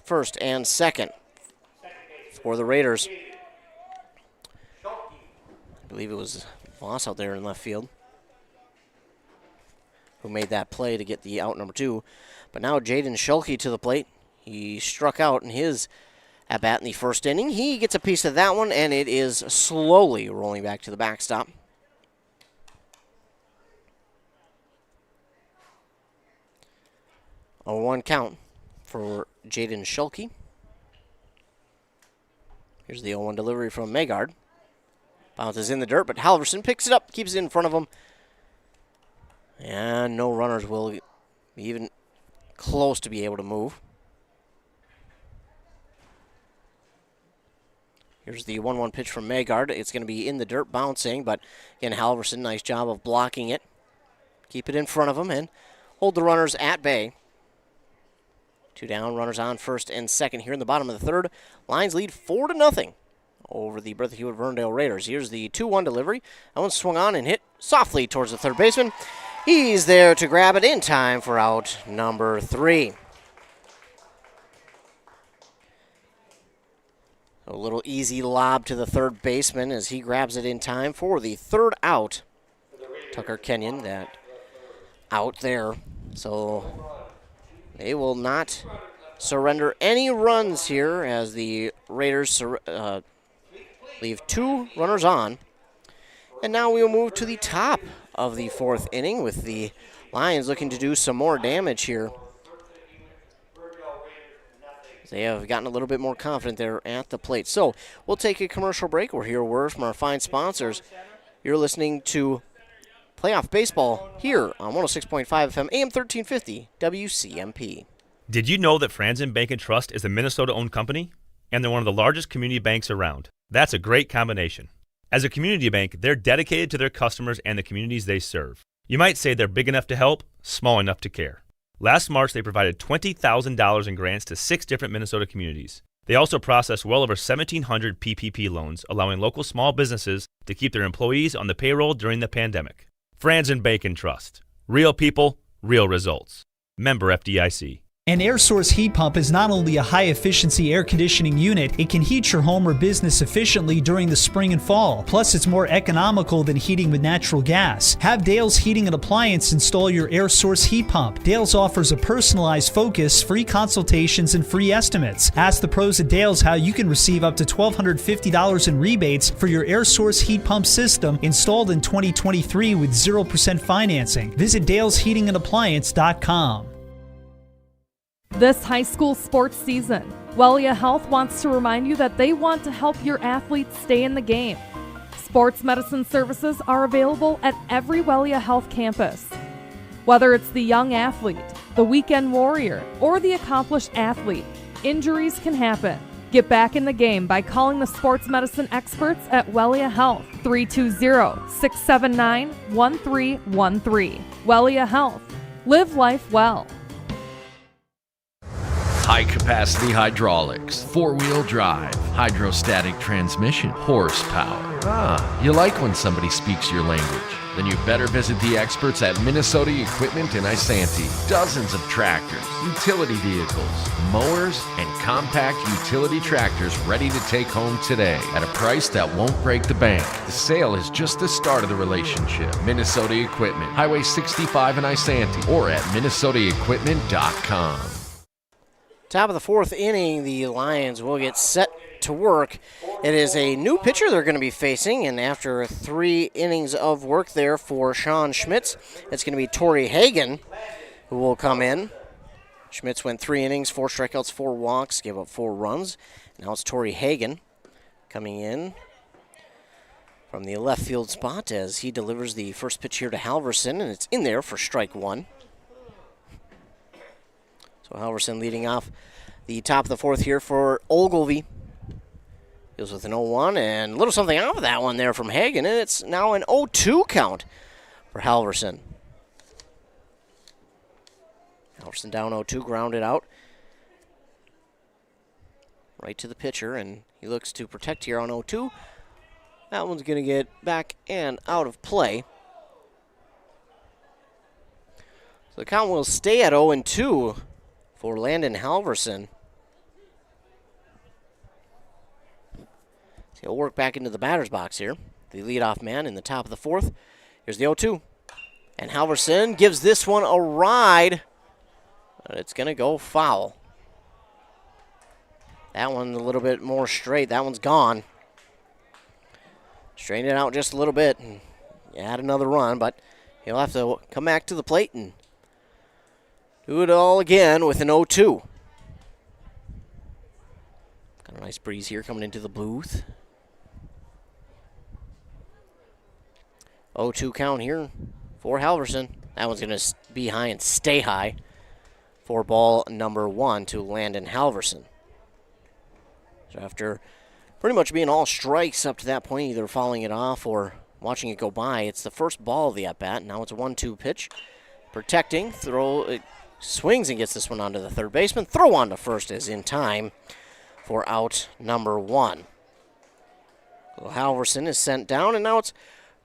first and second for the Raiders. I believe it was Voss out there in left field who made that play to get the out number 2. But now Jaden Schulke to the plate. He struck out in his at-bat in the first inning. He gets a piece of that one, and it is slowly rolling back to the backstop. A 1 count for Jaden Schulke. Here's the 0-1 delivery from Magard. Bounces in the dirt, but Halverson picks it up, keeps it in front of him. And no runners will be even close to be able to move. Here's the 1-1 pitch from Magard. It's going to be in the dirt, bouncing, but again, Halverson, nice job of blocking it. Keep it in front of him and hold the runners at bay. 2 down, runners on first and second here in the bottom of the third. Lions lead 4-0 over the Bertha Hewitt Verndale Raiders. Here's the 2-1 delivery. That one swung on and hit softly towards the third baseman. He's there to grab it in time for out number 3. A little easy lob to the third baseman as he grabs it in time for the third out. Tucker Kenyon, that out there. So they will not surrender any runs here as the Raiders leave 2 runners on. And now we will move to the top of the 4th inning with the Lions looking to do some more damage here. They have gotten a little bit more confident there at the plate. So we'll take a commercial break. We'll hear a word from our fine sponsors. You're listening to Playoff Baseball here on 106.5 FM, AM 1350, WCMP. Did you know that Franzen Bank & Trust is a Minnesota-owned company? And they're one of the largest community banks around. That's a great combination. As a community bank, they're dedicated to their customers and the communities they serve. You might say they're big enough to help, small enough to care. Last March, they provided $20,000 in grants to 6 different Minnesota communities. They also processed well over 1,700 PPP loans, allowing local small businesses to keep their employees on the payroll during the pandemic. Franzen Bank & Trust. Real people, real results. Member FDIC. An air source heat pump is not only a high-efficiency air conditioning unit, it can heat your home or business efficiently during the spring and fall. Plus, it's more economical than heating with natural gas. Have Dale's Heating and Appliance install your air source heat pump. Dale's offers a personalized focus, free consultations, and free estimates. Ask the pros at Dale's how you can receive up to $1,250 in rebates for your air source heat pump system installed in 2023 with 0% financing. Visit dalesheatingandappliance.com. This high school sports season, Wellia Health wants to remind you that they want to help your athletes stay in the game. Sports medicine services are available at every Wellia Health campus. Whether it's the young athlete, the weekend warrior, or the accomplished athlete, injuries can happen. Get back in the game by calling the sports medicine experts at Wellia Health, 320-679-1313. Wellia Health. Live life well. High-capacity hydraulics, four-wheel drive, hydrostatic transmission, horsepower. Ah, you like when somebody speaks your language. Then you better visit the experts at Minnesota Equipment in Isanti. Dozens of tractors, utility vehicles, mowers, and compact utility tractors ready to take home today at a price that won't break the bank. The sale is just the start of the relationship. Minnesota Equipment, Highway 65 in Isanti, or at minnesotaequipment.com. Top of the fourth inning, the Lions will get set to work. It is a new pitcher they're going to be facing, and after 3 innings of work there for Sean Schmitz, it's going to be Torrey Hagan who will come in. Schmitz went 3 innings, 4 strikeouts, 4 walks, gave up 4 runs. Now it's Torrey Hagan coming in from the left field spot as he delivers the first pitch here to Halverson, and it's in there for strike 1. So Halverson leading off the top of the fourth here for Ogilvie. Deals with an 0-1 and a little something off of that one there from Hagan, and it's now an 0-2 count for Halverson. Halverson down 0-2, grounded out. Right to the pitcher, and he looks to protect here on 0-2. That one's going to get back and out of play. So the count will stay at 0-2 for Landon Halverson. So he'll work back into the batter's box here. The leadoff man in the top of the fourth. Here's the 0-2. And Halverson gives this one a ride. But it's going to go foul. That one a little bit more straight. That one's gone. Straighten it out just a little bit and add another run, but he'll have to come back to the plate and do it all again with an 0-2. Got a nice breeze here coming into the booth. 0-2 count here for Halverson. That one's going to be high and stay high for ball number 1 to Landon Halverson. So after pretty much being all strikes up to that point, either fouling it off or watching it go by, it's the first ball of the at-bat. Now it's a 1-2 pitch. Protecting, throw, it swings and gets this one onto the third baseman. Throw on to first is in time for out number 1. So Halverson is sent down, and now it's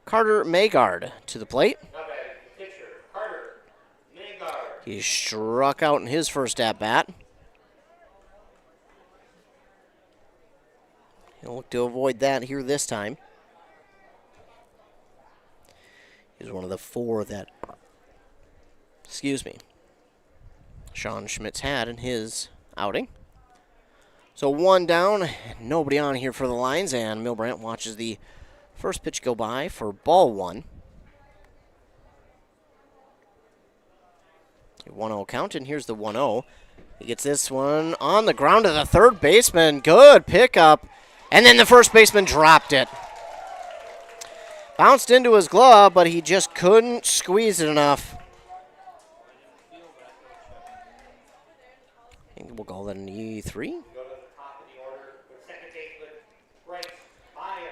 Carter Magard to the plate. He struck out in his first at-bat. He'll look to avoid that here this time. He's one of the 4 that, Sean Schmitz had in his outing. So 1 down, nobody on here for the Lions, and Milbrandt watches the first pitch go by for ball 1. A 1-0 count, and here's the 1-0. He gets this one on the ground to the third baseman. Good pickup. And then the first baseman dropped it. Bounced into his glove, but he just couldn't squeeze it enough. I think we'll call that an E3.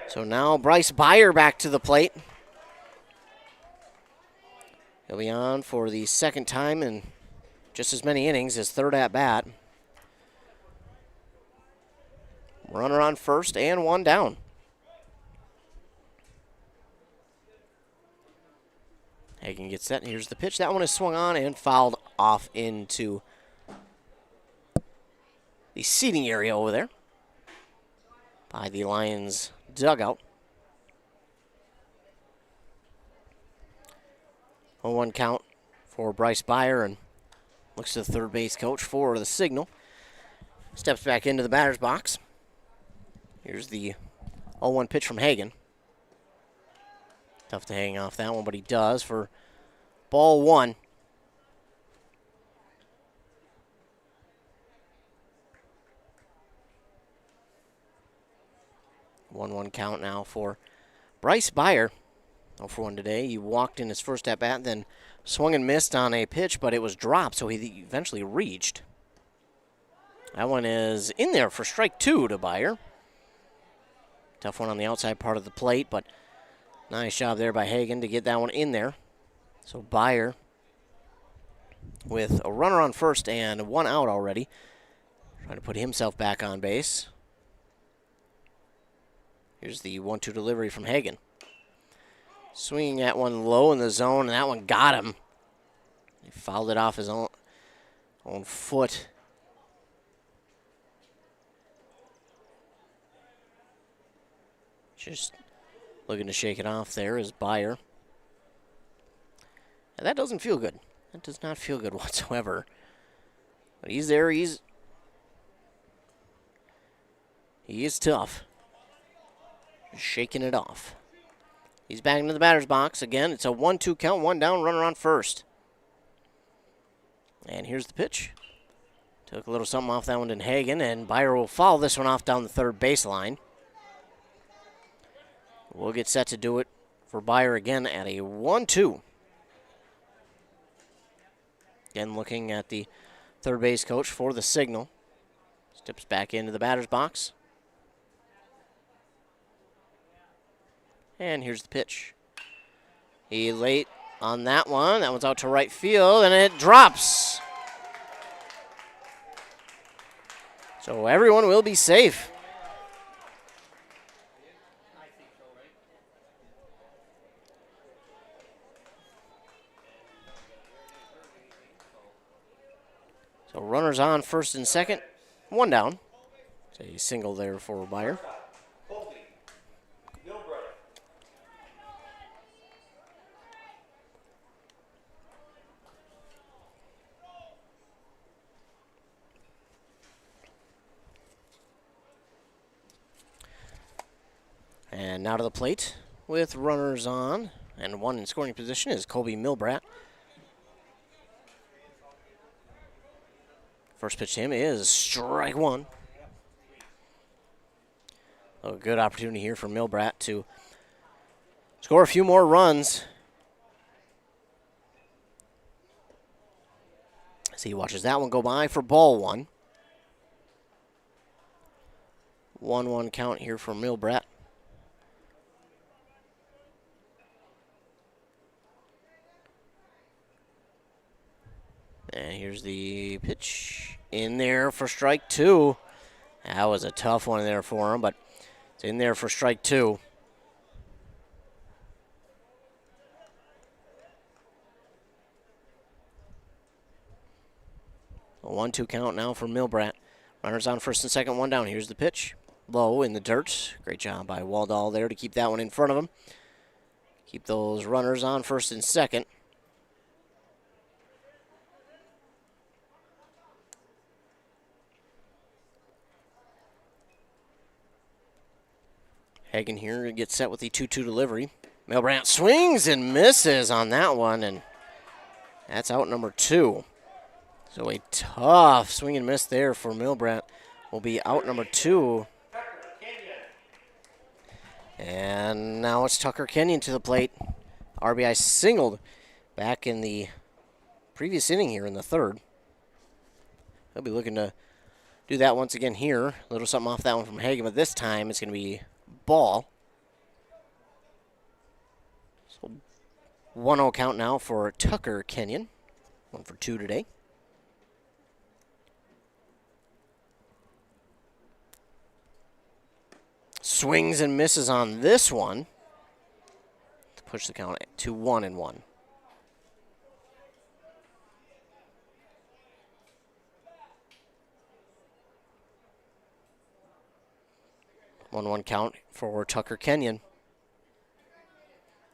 So now Bryce Beyer back to the plate. He'll be on for the second time in just as many innings, his third at-bat. Runner on first and 1 down. Hagan gets set. Here's the pitch. That one is swung on and fouled off into the seating area over there by the Lions dugout. 0-1 count for Bryce Beyer, and looks to the third base coach for the signal. Steps back into the batter's box. Here's the 0-1 pitch from Hagan. Tough to hang off that one, but he does for ball 1. 1-1 count now for Bryce Beyer, 0 for 1 today. He walked in his first at bat, then swung and missed on a pitch, but it was dropped, so he eventually reached. That one is in there for strike 2 to Beyer. Tough one on the outside part of the plate, but nice job there by Hagen to get that one in there. So Beyer with a runner on first and 1 out already, trying to put himself back on base. Here's the 1-2 delivery from Hagen. Swinging at one low in the zone, and that one got him. He fouled it off his own foot. Just looking to shake it off there is Beyer. And that doesn't feel good. That does not feel good whatsoever. But he's there. He is tough. Just shaking it off. He's back into the batter's box. Again, it's a 1-2 count, 1 down, runner on first. And here's the pitch. Took a little something off that one to Hagen, and Beyer will foul this one off down the third baseline. We'll get set to do it for Beyer again at a 1-2. Again, looking at the third base coach for the signal. Steps back into the batter's box. And here's the pitch. He late on that one. That one's out to right field, and it drops. So everyone will be safe. So runners on first and second, 1 down. It's a single there for Beyer. And now to the plate with runners on and 1 in scoring position is Colby Milbrat. First pitch to him is strike 1. A good opportunity here for Milbrat to score a few more runs. As he watches that one go by for ball 1. 1-1 count here for Milbrat. And here's the pitch in there for strike 2. That was a tough one there for him, but it's in there for strike 2. A 1-2 count now for Milbrat. Runners on first and second, 1 down. Here's the pitch. Low in the dirt. Great job by Waldall there to keep that one in front of him. Keep those runners on first and second. Hagen here gets set with the 2-2 delivery. Milbrat swings and misses on that one, and that's out number 2. So a tough swing and miss there for Milbrat. Will be out number 2. And now it's Tucker Kenyon to the plate. RBI singled back in the previous inning here in the third. He'll be looking to do that once again here. A little something off that one from Hagen, but this time it's going to be ball. So 1-0 count now for Tucker Kenyon. 1 for 2 today. Swings and misses on this one to push the count to 1-1. One count for Tucker Kenyon.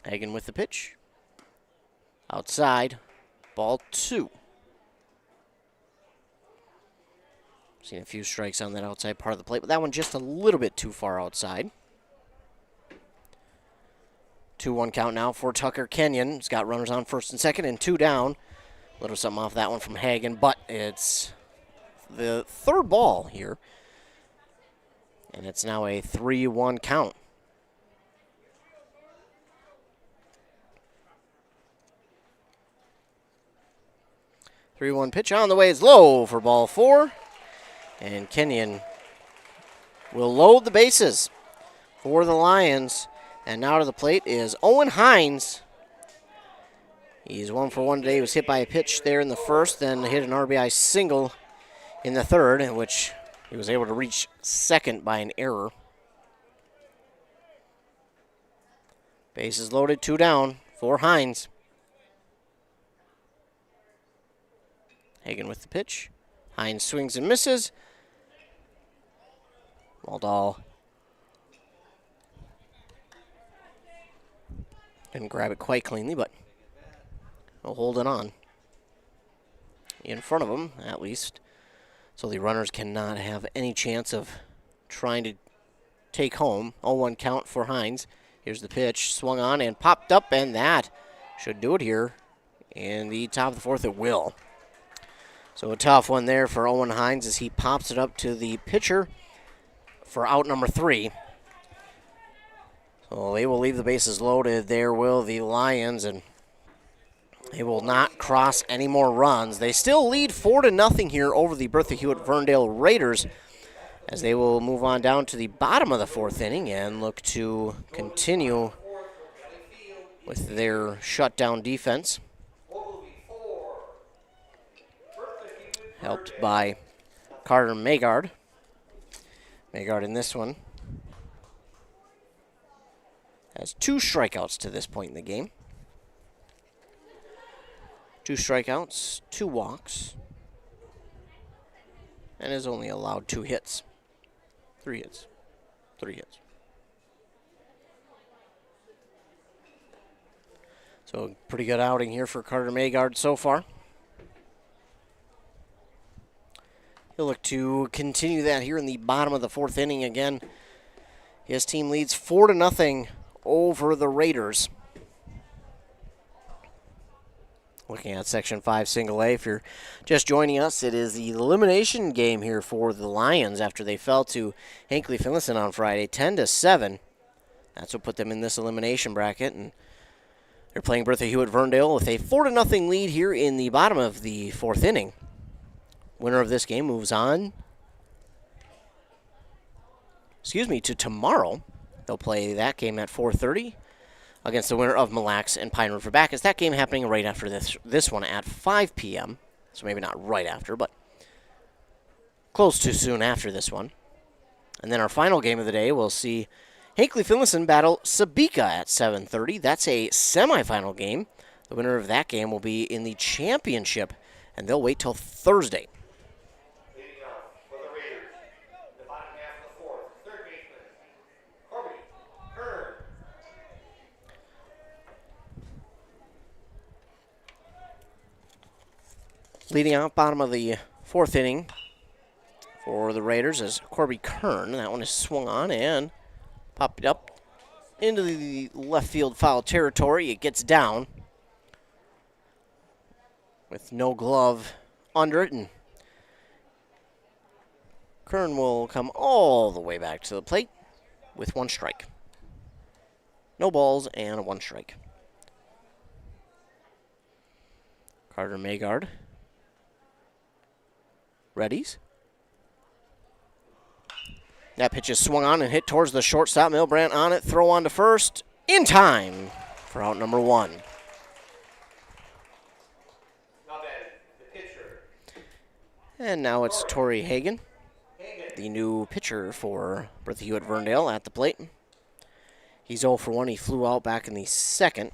Hagen with the pitch. Outside, ball 2. Seen a few strikes on that outside part of the plate, but that one just a little bit too far outside. 2-1 count now for Tucker Kenyon. He's got runners on first and second and 2 down. A little something off that one from Hagen, but it's the third ball here. And it's now a 3-1 count. 3-1 pitch on the way is low for ball 4. And Kenyon will load the bases for the Lions. And now to the plate is Owen Hines. He's 1 for 1 today. He was hit by a pitch there in the first, then hit an RBI single in the third, in which he was able to reach second by an error. Bases loaded, 2 down for Hines. Hagen with the pitch. Hines swings and misses. Waldall didn't grab it quite cleanly, but he'll hold it on. In front of him, at least. So the runners cannot have any chance of trying to take home. 0-1 count for Hines. Here's the pitch, swung on and popped up, and that should do it here in the top of the 4th. It will. So a tough one there for Owen Hines as he pops it up to the pitcher for out number 3. So they will leave the bases loaded. There will the Lions, and they will not cross any more runs. They still lead 4-0 here over the Bertha Hewitt Verndale Raiders, as they will move on down to the bottom of the 4th inning and look to continue with their shutdown defense, helped by Carter Magard. Magard in this one has 2 strikeouts to this point in the game. 2 strikeouts, 2 walks, and has only allowed 2 hits. 3 hits. 3 hits. So pretty good outing here for Carter Magard so far. He'll look to continue that here in the bottom of the 4th inning again. His team leads 4-0 over the Raiders. Looking at Section 5 Single A, if you're just joining us, it is the elimination game here for the Lions after they fell to Hinckley Finlayson on Friday, 10-7. That's what put them in this elimination bracket, and they're playing Bertha Hewitt Verndale with a 4-0 lead here in the bottom of the 4th inning. Winner of this game moves on, to tomorrow. They'll play that game at 4:30 against the winner of Mille Lacs and Pine River Bacchus. That game happening right after this one at 5 p.m. So maybe not right after, but close to soon after this one. And then our final game of the day, we'll see Hinckley Finlayson battle Sabika at 7:30. That's a semifinal game. The winner of that game will be in the championship, and they'll wait till Thursday. Leading off for the Raiders, the bottom half of the 4th, third baseman, Corbin Kern. Leading out bottom of the 4th inning for the Raiders is Corby Kern. That one is swung on and popped up into the left field foul territory. It gets down with no glove under it, and Kern will come all the way back to the plate with 1 strike. No balls and 1 strike. Carter Magard readies. That pitch is swung on and hit towards the shortstop. Milbrandt on it, throw on to first, in time for out number 1. Now then, the pitcher. And now it's Torrey Hagen, the new pitcher for Bertha Hewitt Verndale at the plate. He's 0 for 1. He flew out back in the 2nd,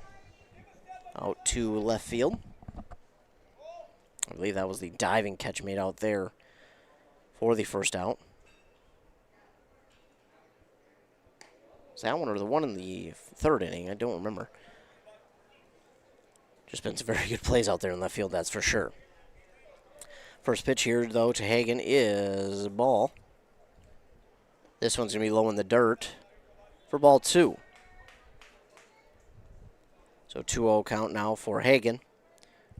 out to left field. I believe that was the diving catch made out there for the first out. Was that one or the one in the 3rd inning? I don't remember. Just been some very good plays out there in left field, that's for sure. First pitch here, though, to Hagen is a ball. This one's going to be low in the dirt for ball 2. So 2-0 count now for Hagen.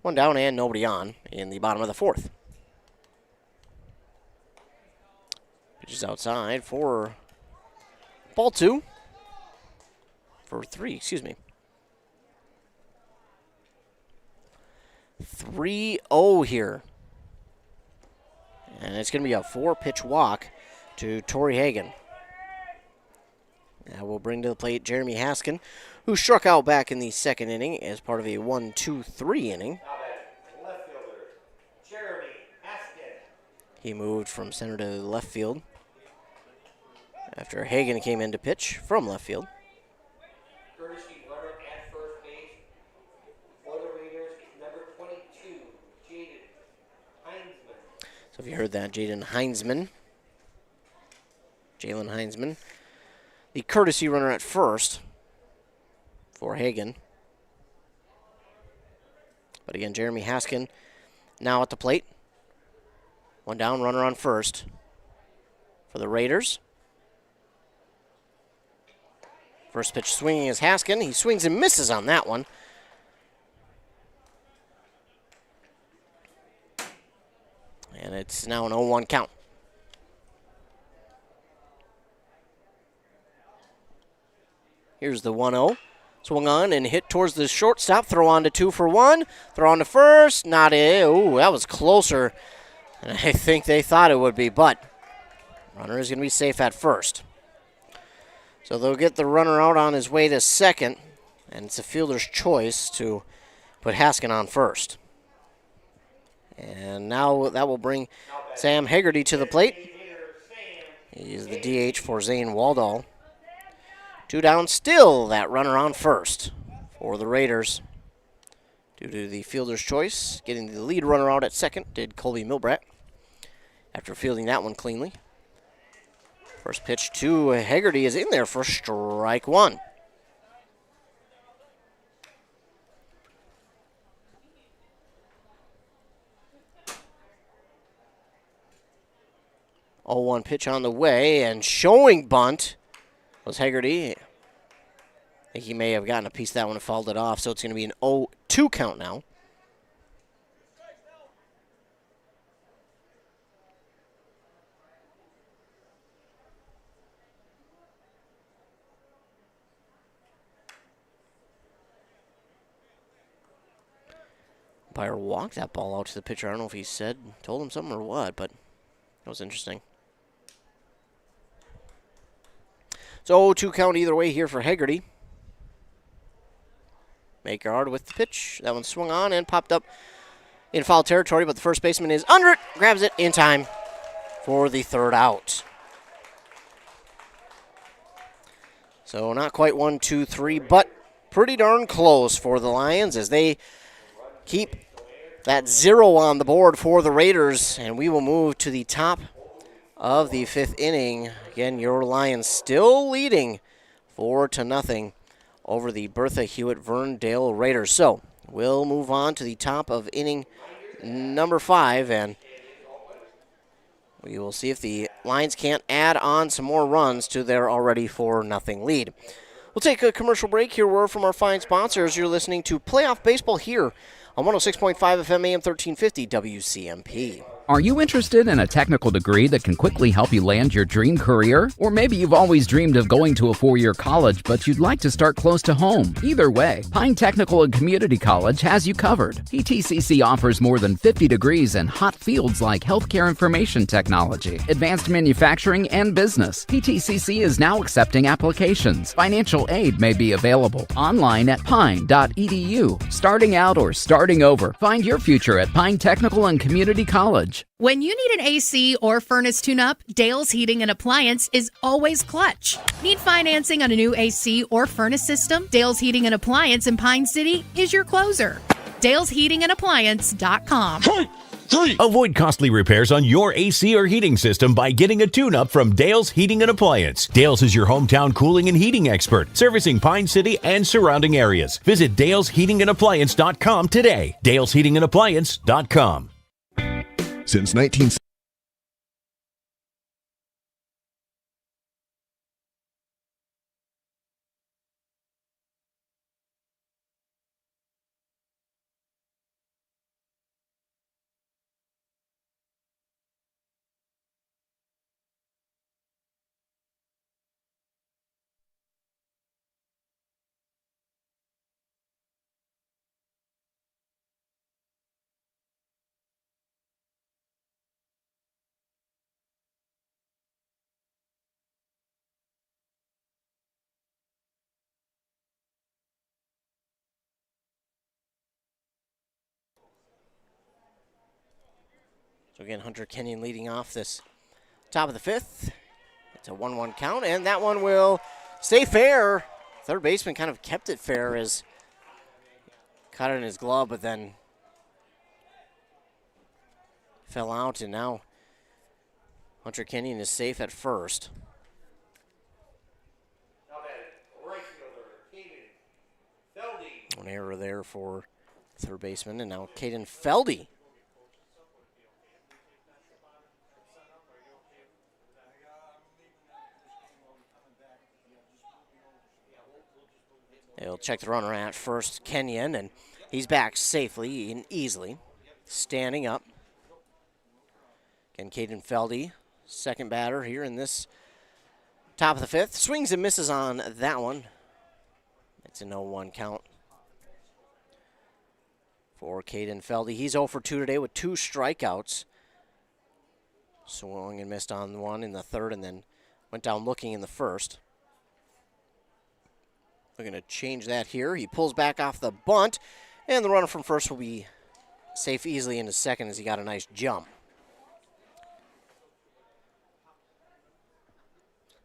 1 down and nobody on in the bottom of the 4th. Pitch is outside for ball 2. For 3, excuse me. 3-0 here. And it's going to be a 4-pitch walk to Torrey Hagan. That will bring to the plate Jeremy Haskin, who struck out back in the second inning as part of a 1-2-3 inning. Left fielder, Jeremy Haskin. He moved from center to left field after Hagan came in to pitch from left field. Courtesy runner at first base for the Raiders is number 22, Jaden Heinzman. So if you heard that, Jalen Heinzman, the courtesy runner at first for Hagan. But again, Jeremy Haskin now at the plate. One down, runner on first for the Raiders. First pitch swinging is Haskin. He swings and misses on that one. And it's now an 0-1 count. Here's the 1-0. Swung on and hit towards the shortstop. Throw on to 2 for 1. Throw on to first. Not it. Ooh, that was closer than I think they thought it would be. But runner is going to be safe at first. So they'll get the runner out on his way to second. And it's a fielder's choice to put Haskin on first. And now that will bring Sam Haggerty to the plate. He's the DH for Zane Waldall. 2 down still, that runner on first for the Raiders. Due to the fielder's choice, getting the lead runner out at second did Colby Milbrat after fielding that one cleanly. First pitch to Haggerty is in there for strike 1. Oh, 1 pitch on the way, and showing bunt was Haggerty. I think he may have gotten a piece of that one and fouled it off, so it's going to be an 0-2 count now. Umpire walked that ball out to the pitcher. I don't know if he told him something or what, but that was interesting. So 0-2 count either way here for Haggerty. Makeyard with the pitch. That one swung on and popped up in foul territory, but the first baseman is under it, grabs it in time for the third out. So not quite 1, 2, 3, but pretty darn close for the Lions as they keep that 0 on the board for the Raiders, and we will move to the top of the 5th inning. Again, your Lions still leading 4-0 over the Bertha Hewitt Verndale Raiders. So we'll move on to the top of inning number 5, and we will see if the Lions can't add on some more runs to their already 4-0 lead. We'll take a commercial break. Here, word from our fine sponsors. You're listening to Playoff Baseball here on 106.5 FM AM 1350 WCMP. Are you interested in a technical degree that can quickly help you land your dream career? Or maybe you've always dreamed of going to a 4-year college, but you'd like to start close to home. Either way, Pine Technical and Community College has you covered. PTCC offers more than 50 degrees in hot fields like healthcare information technology, advanced manufacturing, and business. PTCC is now accepting applications. Financial aid may be available online at pine.edu. Starting out or starting over, find your future at Pine Technical and Community College. When you need an AC or furnace tune-up, Dale's Heating and Appliance is always clutch. Need financing on a new AC or furnace system? Dale's Heating and Appliance in Pine City is your closer. Dale'sHeatingandAppliance.com. Avoid costly repairs on your AC or heating system by getting a tune-up from Dale's Heating and Appliance. Dale's is your hometown cooling and heating expert, servicing Pine City and surrounding areas. Visit Dale'sHeatingandAppliance.com today. Dale'sHeatingandAppliance.com. Since 19... So again, Hunter Kenyon leading off this top of the fifth. It's a 1-1 count, and that one will stay fair. Third baseman kind of kept it fair as caught it in his glove, but then fell out, and now Hunter Kenyon is safe at first. One error there for third baseman, and now Caden Feldy. They'll check the runner at first, Kenyon, and he's back safely and easily, standing up. Again, Caden Feldy, second batter here in this top of the fifth. Swings and misses on that one. It's an 0-1 count for Caden Feldy. He's 0 for 2 today with 2 strikeouts. Swung and missed on one in the third, and then went down looking in the first. We're going to change that here. He pulls back off the bunt, and the runner from first will be safe easily into second as he got a nice jump.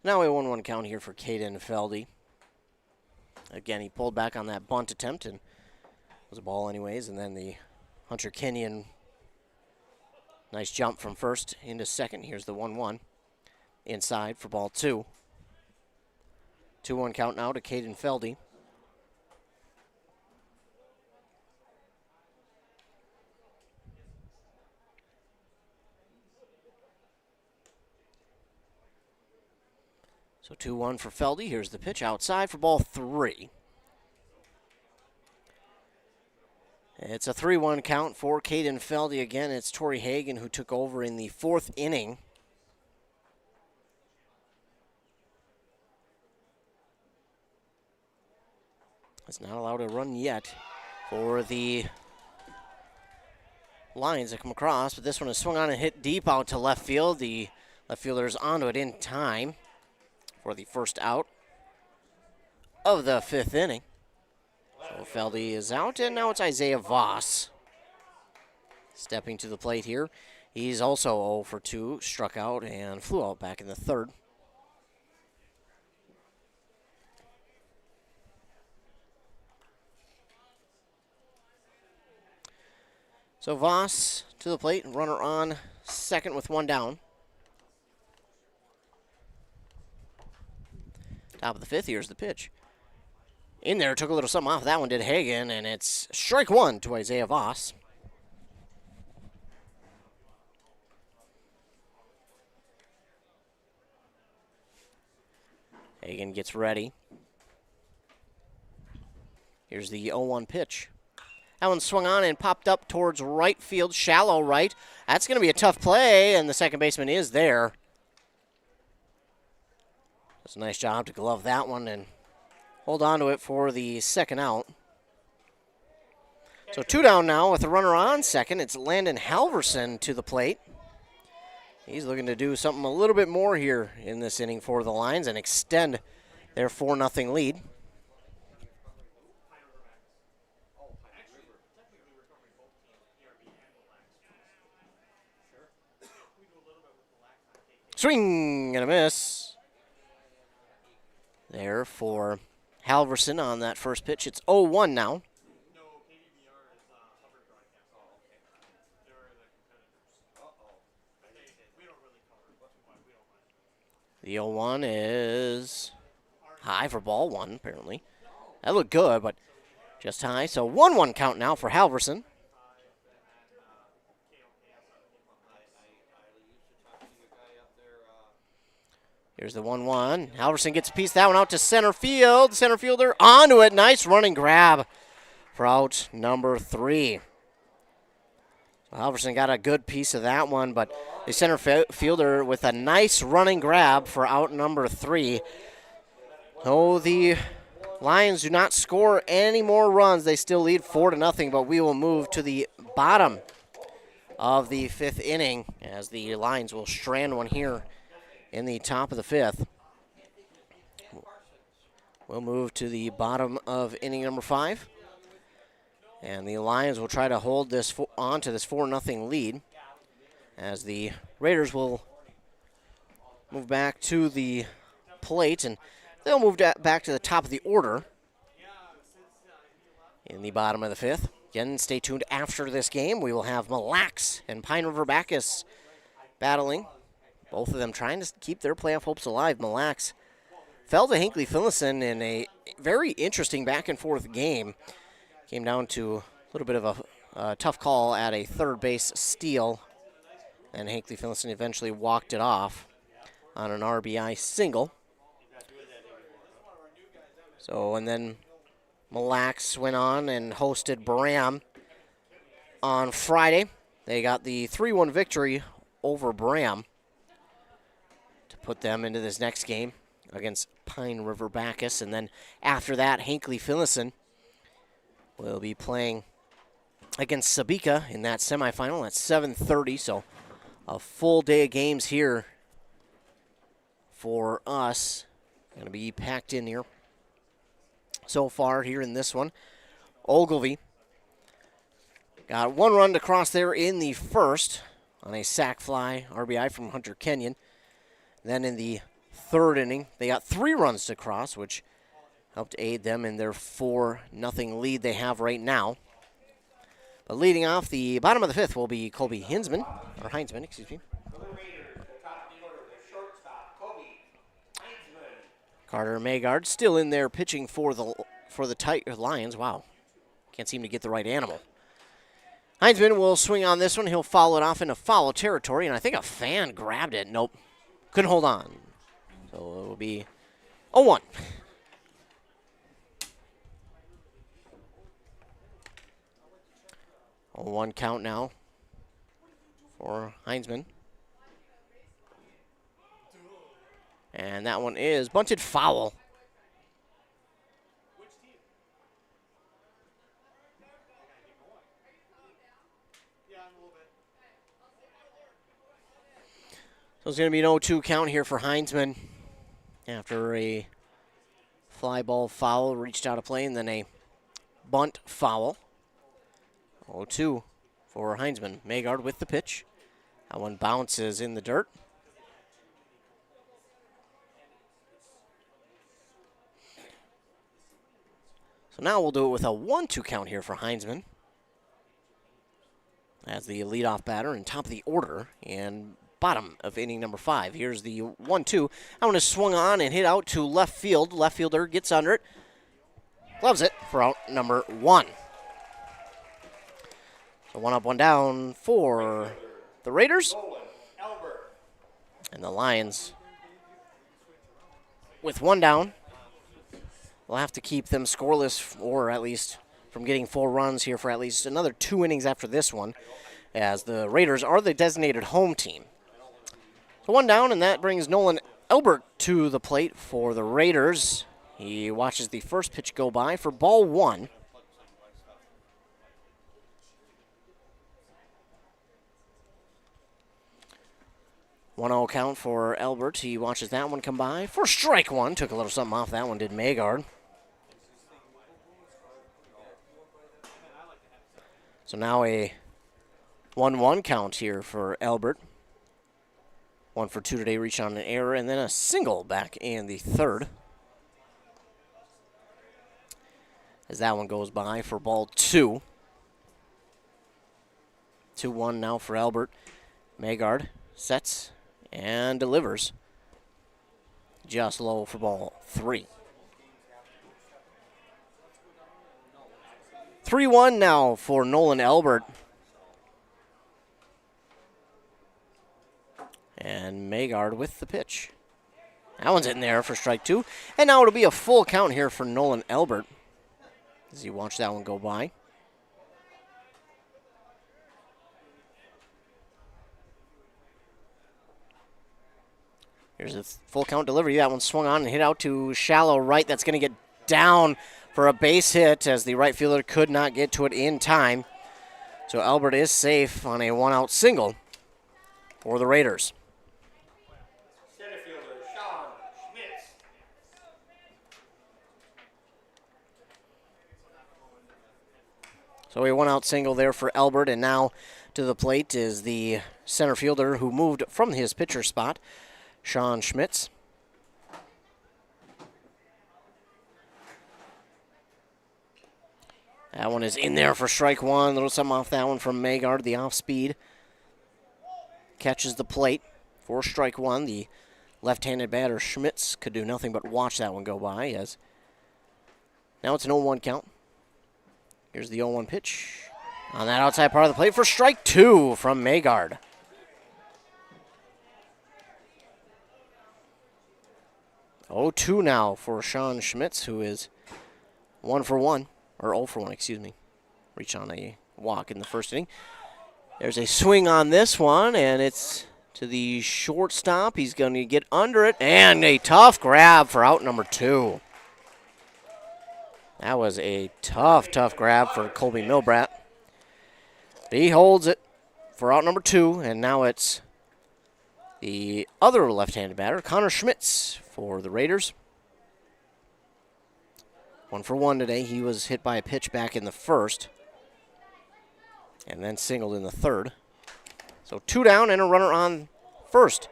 Now we have a 1-1 count here for Caden Feldy. Again, he pulled back on that bunt attempt, and it was a ball anyways, and then the Hunter Kenyon nice jump from first into second. Here's the 1-1 inside for ball 2. 2-1 count now to Caden Feldy. So 2-1 for Feldy. Here's the pitch outside for ball 3. It's a 3-1 count for Caden Feldy. Again, it's Torrey Hagan who took over in the 4th inning. It's not allowed to run yet for the Lions that come across, but this one is swung on and hit deep out to left field. The left fielder's onto it in time for the first out of the 5th inning. So Feldy is out, and now it's Isaiah Voss stepping to the plate here. He's also 0 for 2, struck out and flew out back in the 3rd. So Voss to the plate, runner on second with 1 down. Top of the 5th, here's the pitch. In there, took a little something off that one, did Hagan, and it's strike 1 to Isaiah Voss. Hagan gets ready. Here's the 0-1 pitch. That one swung on and popped up towards right field, shallow right. That's going to be a tough play, and the second baseman is there. That's a nice job to glove that one and hold on to it for the second out. So 2 down now with the runner on second. It's Landon Halverson to the plate. He's looking to do something a little bit more here in this inning for the Lions and extend their 4-0 lead. Swing and a miss there for Halverson on that first pitch. It's 0-1 now. The 0-1 is high for ball 1, apparently. That looked good, but just high. So 1-1 count now for Halverson. Here's the 1-1. Halverson gets a piece of that one out to center field. The center fielder onto it. Nice running grab for out number 3. So Halverson got a good piece of that one, but the center fielder with a nice running grab for out number 3. So the Lions do not score any more runs. They still lead 4-0, but we will move to the bottom of the 5th inning as the Lions will strand one here in the top of the 5th. We'll move to the bottom of inning number 5. And the Lions will try to hold this on to this 4-0 lead. as the Raiders will move back to the plate, and they'll move back to the top of the order in the bottom of the fifth. Again, stay tuned after this game. We will have Mille Lacs and Pine River Bacchus battling. Both of them trying to keep their playoff hopes alive. Mille Lacs fell to Hinckley Finlayson in a very interesting back-and-forth game. Came down to a little bit of a tough call at a third base steal, and Hinckley Finlayson eventually walked it off on an RBI single. So, and then Mille Lacs went on and hosted Bram on Friday. They got the 3-1 victory over Bram to put them into this next game against Pine River Bacchus. And then after that, Hinckley Finlayson will be playing against Sabika in that semifinal at 7:30. So a full day of games here for us. Going to be packed in here. So far here in this one, Ogilvie got 1 run to cross there in the first on a sac fly RBI from Hunter Kenyon. Then in the third inning, they got 3 runs to cross, which helped aid them in their 4-0 lead they have right now. But leading off the bottom of the fifth will be Colby Heinzman. Carter Magard still in there pitching for the Lions. Wow, can't seem to get the right animal. Heinzman will swing on this one. He'll foul it off into foul territory, and I think a fan grabbed it. Nope, couldn't hold on. So it will be 0-1. A 1 count now for Heinzman. And that one is bunted foul. So it's going to be an 0-2 count here for Heinzman after a fly ball foul reached out of play and then a bunt foul. 0-2 for Heinzman. Magard with the pitch. That one bounces in the dirt. So now we'll do it with a 1-2 count here for Heinzman as the leadoff batter and top of the order and bottom of inning number 5. Here's the 1-2. That one is swung on and hit out to left field. Left fielder gets under it. Gloves it for out number 1. So 1 up, 1 down for the Raiders. And the Lions with 1 down. We'll have to keep them scoreless, or at least from getting 4 runs here for at least another 2 innings after this one, as the Raiders are the designated home team. So 1 down, and that brings Nolan Elbert to the plate for the Raiders. He watches the first pitch go by for ball 1. One 0 count for Elbert. He watches that one come by for strike 1. Took a little something off that one, did Magard. So now a 1-1 count here for Elbert. 1 for 2 today, reach on an error, and then a single back in the third. As that one goes by for ball 2. 2-1 now for Elbert. Magard sets and delivers. Just low for ball 3. 3-1 now for Nolan Elbert. And Magard with the pitch. That one's in there for strike 2. And now it'll be a full count here for Nolan Elbert as you watch that one go by. Here's a full count delivery. That one swung on and hit out to shallow right. That's going to get down for a base hit as the right fielder could not get to it in time. So Elbert is safe on a 1-out single for the Raiders. Center fielder Sean Schmitz. So a one-out single there for Albert, and now to the plate is the center fielder who moved from his pitcher spot, Sean Schmitz. That one is in there for strike one. A little something off that one from Magard, the off-speed. Catches the plate for strike one. The left-handed batter, Schmitz, could do nothing but watch that one go by. As now it's an 0-1 count. Here's the 0-1 pitch on that outside part of the plate for strike two from Magard. Oh, 2 now for Sean Schmitz, who is 1 for 1. Or 0 for 1, excuse me. Reach on a walk in the first inning. There's a swing on this one, and it's to the shortstop. He's going to get under it, and a tough grab for out number 2. That was a tough grab for Colby Milbrat. He holds it for out number 2, and now it's the other left-handed batter, Connor Schmitz, for the Raiders. 1 for 1 today. He was hit by a pitch back in the first and then singled in the third. So 2 down and a runner on first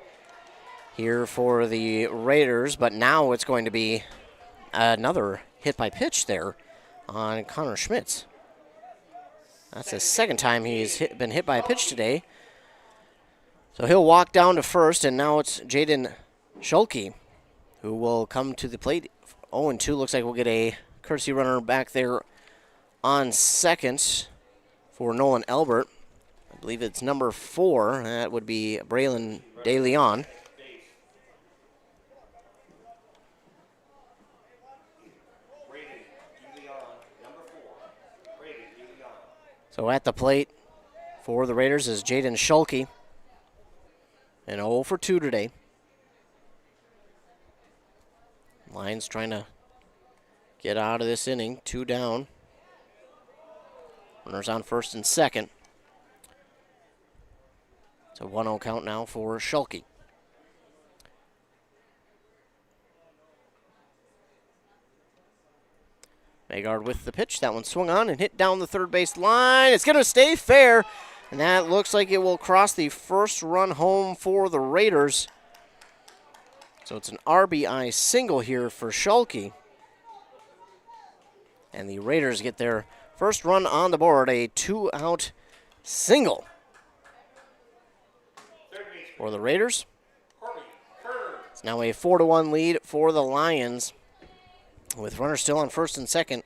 here for the Raiders, but now it's going to be another hit by pitch there on Connor Schmitz. That's the second time he's been hit by a pitch today. So he'll walk down to first, and now it's Jaden Schulke who will come to the plate. 0-2. Looks like we'll get a courtesy runner back there on second for Nolan Albert. I believe it's number 4. That would be Braylon DeLeon. So at the plate for the Raiders is Jaden Schulke. And 0 for 2 today. Lions trying to get out of this inning. 2 down. Runners on first and second. It's a 1-0 count now for Schulke. Magard with the pitch. That one swung on and hit down the third base line. It's going to stay fair. And that looks like it will cross the first run home for the Raiders. So it's an RBI single here for Schulke. And the Raiders get their first run on the board, a 2-out single for the Raiders. It's now a 4-1 lead for the Lions with runners still on first and second.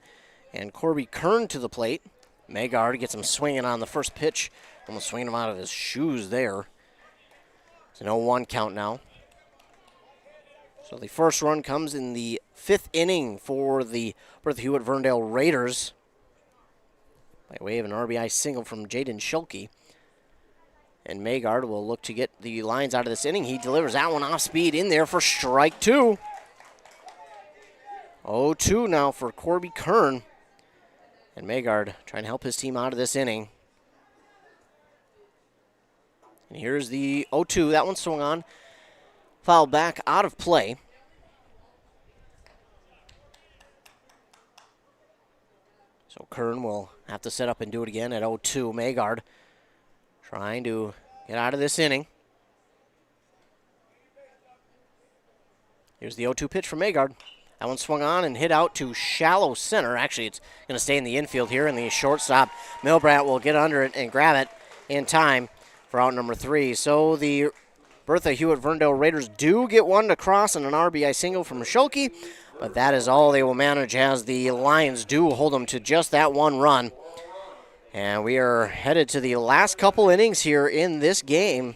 And Corby Kern to the plate. Magard gets him swinging on the first pitch, almost swinging him out of his shoes there. It's an 0-1 count now. So the first run comes in the 5th inning for the Bertha Hewitt Verndale Raiders by way of an RBI single from Jaden Schulke. And Magard will look to get the Lions out of this inning. He delivers that one off speed in there for strike 2. 0-2 now for Corby Kern. And Magard trying to help his team out of this inning. And here's the 0-2. That one swung on. Fouled back out of play. So Kern will have to set up and do it again at 0-2. Magard trying to get out of this inning. Here's the 0-2 pitch from Magard. That one swung on and hit out to shallow center. Actually, it's going to stay in the infield here, and the shortstop, Milbrat, will get under it and grab it in time for out number 3. So the Bertha Hewitt Verndale Raiders do get one to cross and an RBI single from Schulke, but that is all they will manage as the Lions do hold them to just that one run. And we are headed to the last couple innings here in this game.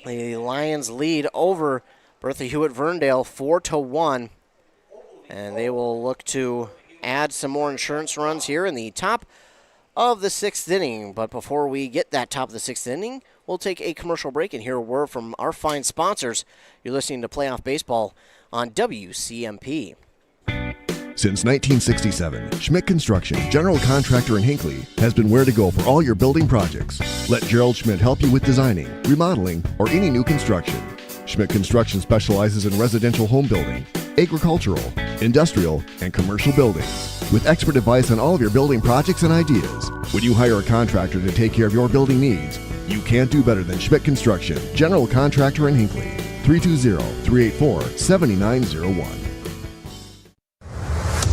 The Lions lead over Bertha Hewitt Verndale 4-1. And they will look to add some more insurance runs here in the top of the 6th inning. But before we get that top of the 6th inning, we'll take a commercial break and hear a word from our fine sponsors. You're listening to Playoff Baseball on WCMP. Since 1967, Schmidt Construction, general contractor in Hinckley, has been where to go for all your building projects. Let Gerald Schmidt help you with designing, remodeling, or any new construction. Schmidt Construction specializes in residential home building, agricultural, industrial, and commercial buildings. With expert advice on all of your building projects and ideas. When you hire a contractor to take care of your building needs, you can't do better than Schmidt Construction, general contractor in Hinckley. 320-384-7901.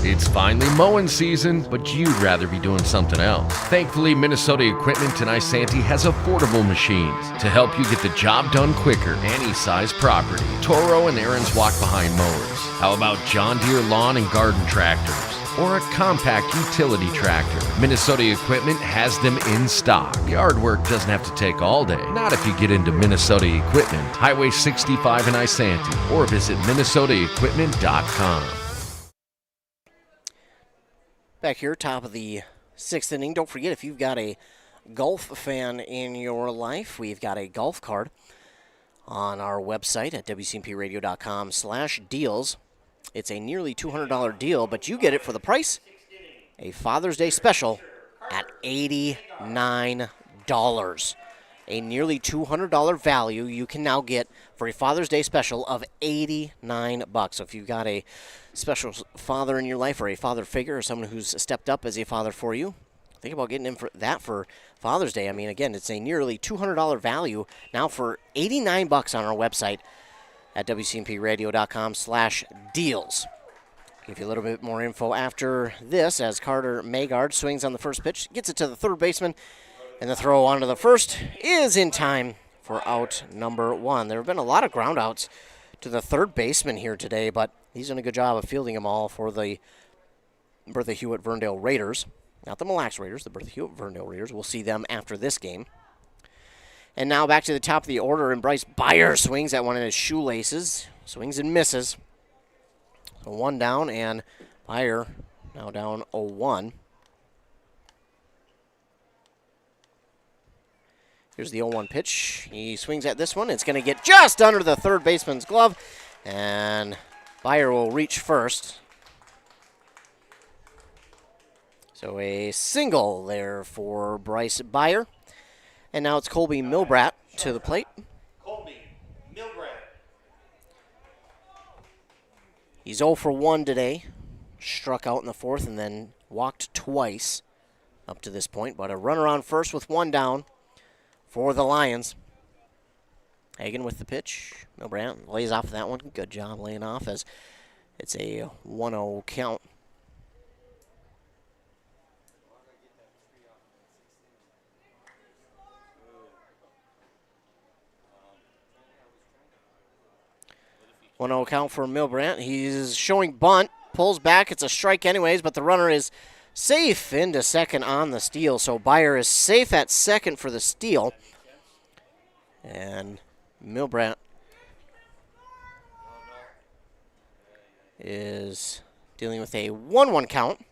It's finally mowing season, but you'd rather be doing something else. Thankfully, Minnesota Equipment in Isanti has affordable machines to help you get the job done quicker, any size property. Toro and Aaron's walk-behind mowers. How about John Deere lawn and garden tractors? Or a compact utility tractor? Minnesota Equipment has them in stock. Yard work doesn't have to take all day. Not if you get into Minnesota Equipment, Highway 65 in Isanti, or visit minnesotaequipment.com. Back here, top of the 6th inning. Don't forget, if you've got a golf fan in your life, we've got a golf card on our website at wcmpradio.com/deals. It's a nearly $200 deal, but you get it for the price, a Father's Day special at $89. A nearly $200 value you can now get for a Father's Day special of $89. So if you've got a special father in your life or a father figure or someone who's stepped up as a father for you, think about getting him for that for Father's Day. I mean, again, it's a nearly $200 value now for $89 on our website at wcmpradio.com/deals. Give you a little bit more info after this as Carter Magard swings on the first pitch, gets it to the third baseman, and the throw onto the first is in time for out number 1. There have been a lot of ground outs to the third baseman here today, but he's done a good job of fielding them all for the Bertha Hewitt Verndale Raiders. Not the Mille Lacs Raiders, the Bertha Hewitt Verndale Raiders. We'll see them after this game. And now back to the top of the order, and Bryce Beyer swings at one of his shoelaces. Swings and misses. So one down, and Beyer now down 0-1. Here's the 0-1 pitch. He swings at this one. It's going to get just under the third baseman's glove, and Beyer will reach first. So a single there for Bryce Beyer. And now it's Colby Milbrat to the plate. Colby Milbrat. He's 0 for 1 today. Struck out in the fourth and then walked twice up to this point. But a runner on first with one down for the Lions. Hagen with the pitch. Milbrat lays off that one. Good job laying off as it's a 1-0 count. One 0 count for Milbrandt. He's showing bunt, pulls back. It's a strike anyways, but the runner is safe into second on the steal. So Beyer is safe at second for the steal. And Milbrandt is dealing with a 1-1 count.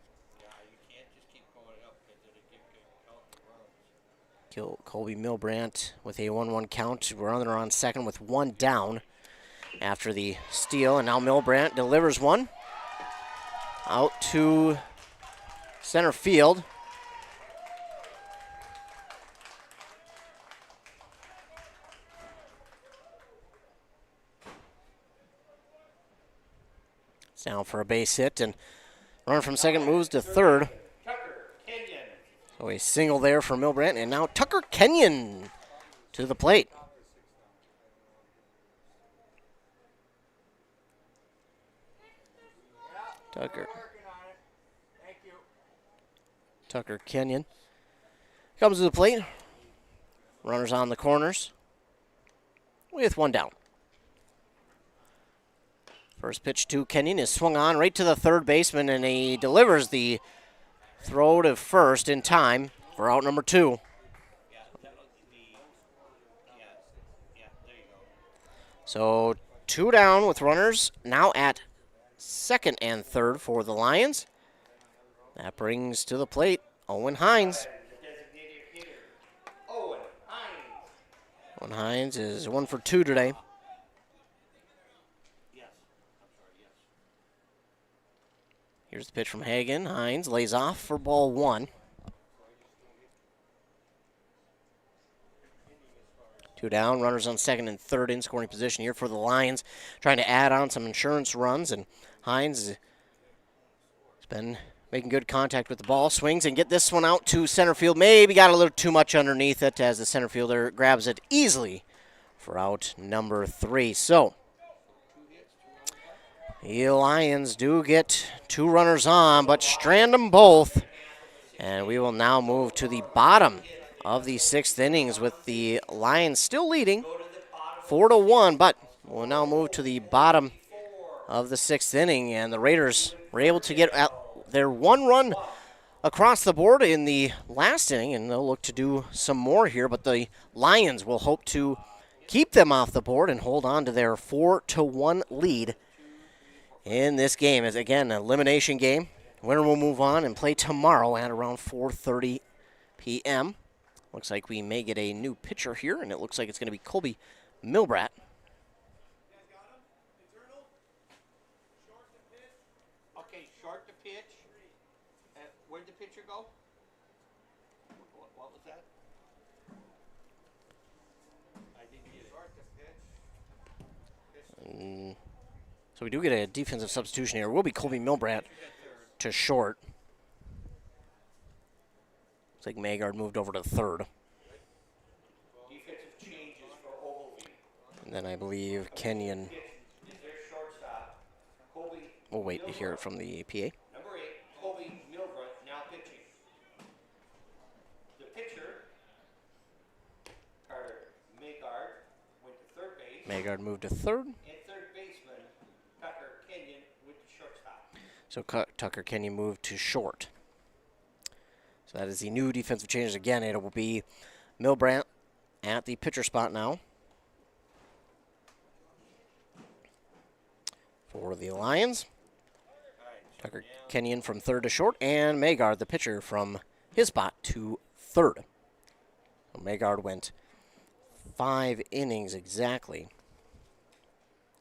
Colby Milbrandt with a 1-1 count. Runner on second with one down after the steal, and now Milbrandt delivers one out to center field. It's down for a base hit, and runner from second moves to third. So a single there for Milbrandt, and now Tucker Kenyon to the plate. Tucker Kenyon comes to the plate. Runners on the corners with one down. First pitch to Kenyon is swung on right to the third baseman, and he delivers the throw to first in time for out number 2. So 2 down with runners now at second and third for the Lions. That brings to the plate Owen Hines. Owen Hines is 1 for 2 today. Here's the pitch from Hagen. Hines lays off for ball 1. 2 down, runners on second and third in scoring position here for the Lions, trying to add on some insurance runs, and Hines has been making good contact with the ball, swings and get this one out to center field. Maybe got a little too much underneath it as the center fielder grabs it easily for out number 3. So the Lions do get 2 runners on, but strand them both. And we will now move to the bottom of the 6th innings with the Lions still leading 4-1, but we'll now move to the bottom of the 6th inning, and the Raiders were able to get their 1 run across the board in the last inning, and they'll look to do some more here, but the Lions will hope to keep them off the board and hold on to their 4-1 lead in this game. As again, an elimination game. Winner will move on and play tomorrow at around 4:30 p.m. Looks like we may get a new pitcher here, and it looks like it's going to be Colby Milbrat. Okay, short to pitch. Where'd the pitcher go? What was that? I didn't get short to pitch. So we do get a defensive substitution here. It will be Colby Milbrat to short. Looks like Magard moved over to third. Defensive changes for Ogilvie. And then I believe Kenyon. Is their shortstop. Colby. We'll wait to hear it from the PA. Number 8, Colby Milbrat, now pitching. The pitcher, Carter Magard, went to third base. Magard moved to third. And third baseman, Tucker Kenyon, went to shortstop. So Tucker Kenyon moved to short. So that is the new defensive changes. Again, it will be Milbrat at the pitcher spot now for the Lions. Tucker Kenyon from third to short, and Magard, the pitcher, from his spot to third. So Magard went 5 innings exactly.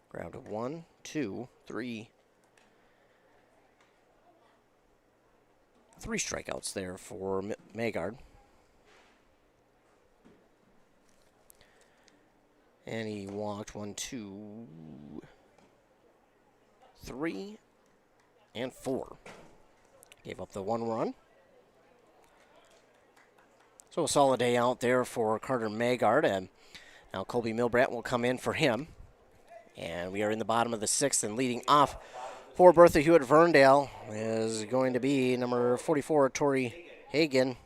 Grabbed 1, 2, 3. 3 strikeouts there for Magard. And he walked 1, 2, 3, and 4. Gave up the 1 run. So a solid day out there for Carter Magard, and now Colby Milbrat will come in for him. And we are in the bottom of the 6th, and leading off for Bertha Hewitt Verndale is going to be number 44, Tori Hagen.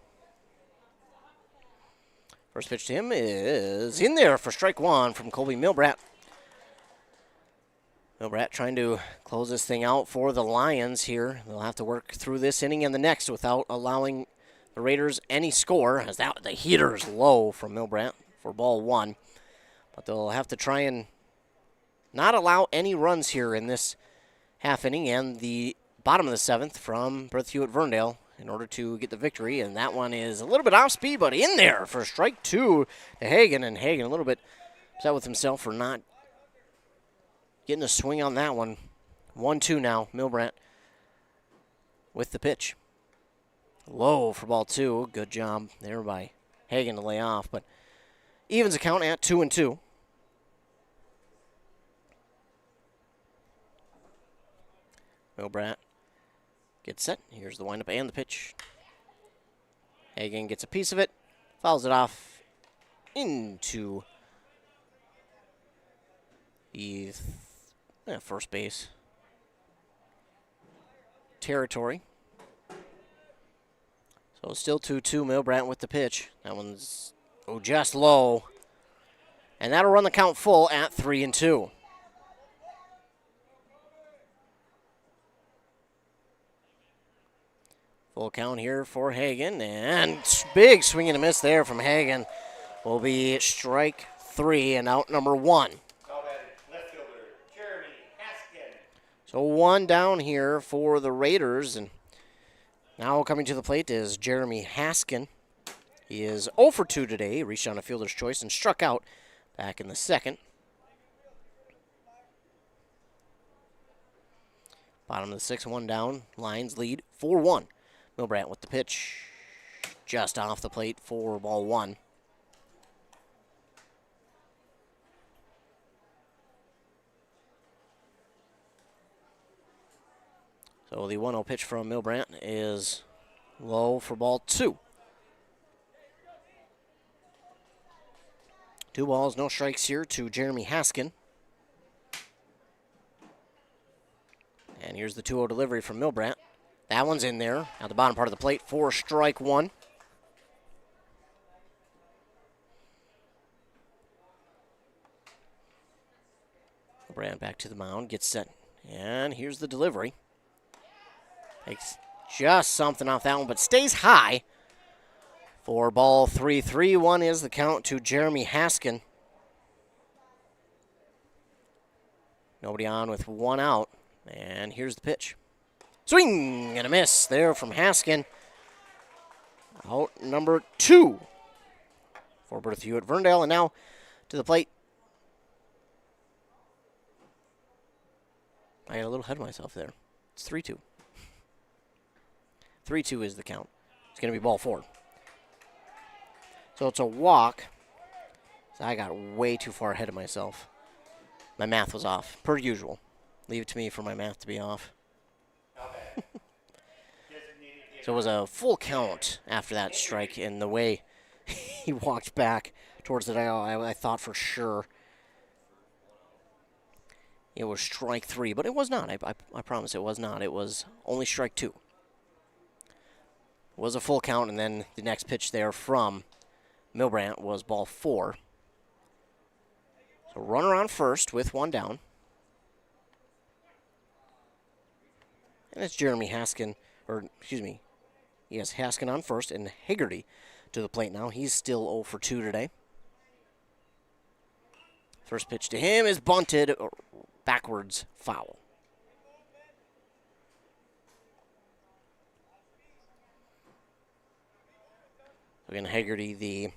First pitch to him is in there for strike 1 from Colby Milbrat. Milbrat trying to close this thing out for the Lions here. They'll have to work through this inning and the next without allowing the Raiders any score, as that the heater's low from Milbrat for ball 1. But they'll have to try and not allow any runs here in this half inning and the bottom of the 7th from Bertha Hewitt Verndale in order to get the victory. And that one is a little bit off speed, but in there for strike 2 to Hagen. And Hagen a little bit upset with himself for not getting a swing on that one. 1-2 now. Milbrat with the pitch. Low for ball 2. Good job there by Hagen to lay off, but evens the count at 2-2. Milbrat gets set. Here's the windup and the pitch. Hagen gets a piece of it, fouls it off into the first base territory. So still 2-2, Milbrat with the pitch. That one's just low. And that'll run the count full at 3-2. Full count here for Hagen, and big swing and a miss there from Hagen will be strike 3 and out number 1. Left fielder, Jeremy Haskin. So 1 down here for the Raiders, and now coming to the plate is Jeremy Haskin. He is 0 for 2 today. He reached on a fielder's choice and struck out back in the 2nd. Bottom of the 6th, 1 down. Lions lead 4-1. Milbrat with the pitch just off the plate for ball 1. So the 1-0 pitch from Milbrandt is low for ball 2. 2 balls, no strikes here to Jeremy Haskin. And here's the 2-0 delivery from Milbrandt. That one's in there at the bottom part of the plate for strike 1. Milbrandt back to the mound, gets set, and here's the delivery. Takes just something off that one, but stays high for ball 3. 3-1 is the count to Jeremy Haskin. Nobody on with 1 out, and here's the pitch. Swing and a miss there from Haskin. Out number 2 for Bertha Hewitt Verndale, and now to the plate. I got a little ahead of myself there. It's 3-2. 3-2 is the count. It's going to be ball 4. So it's a walk. So I got way too far ahead of myself. My math was off, per usual. Leave it to me for my math to be off. So it was a full count after that strike, and the way he walked back towards the dial, I thought for sure it was strike 3, but it was not. I promise it was not. It was only strike 2. It was a full count, and then the next pitch there from Milbrandt was ball 4. So runner on first with 1 down. And it's Jeremy Haskin, or excuse me, yes, Haskin on first, and Haggerty to the plate now. He's still 0 for 2 today. First pitch to him is bunted, backwards foul. Again, Haggerty, the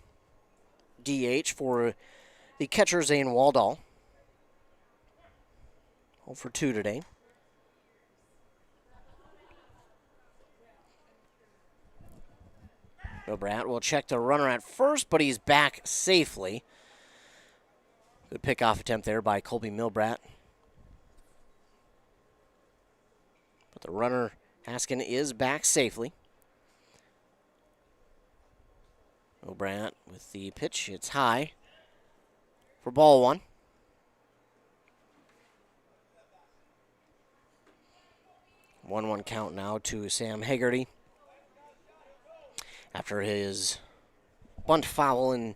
DH for the catcher, Zane Waldall. 0 for 2 today. Milbrandt will check the runner at first, but he's back safely. Good pickoff attempt there by Colby Milbrandt. But the runner, Haskin, is back safely. Milbrandt with the pitch. It's high for ball 1. 1-1 count now to Sam Haggerty. After his bunt foul in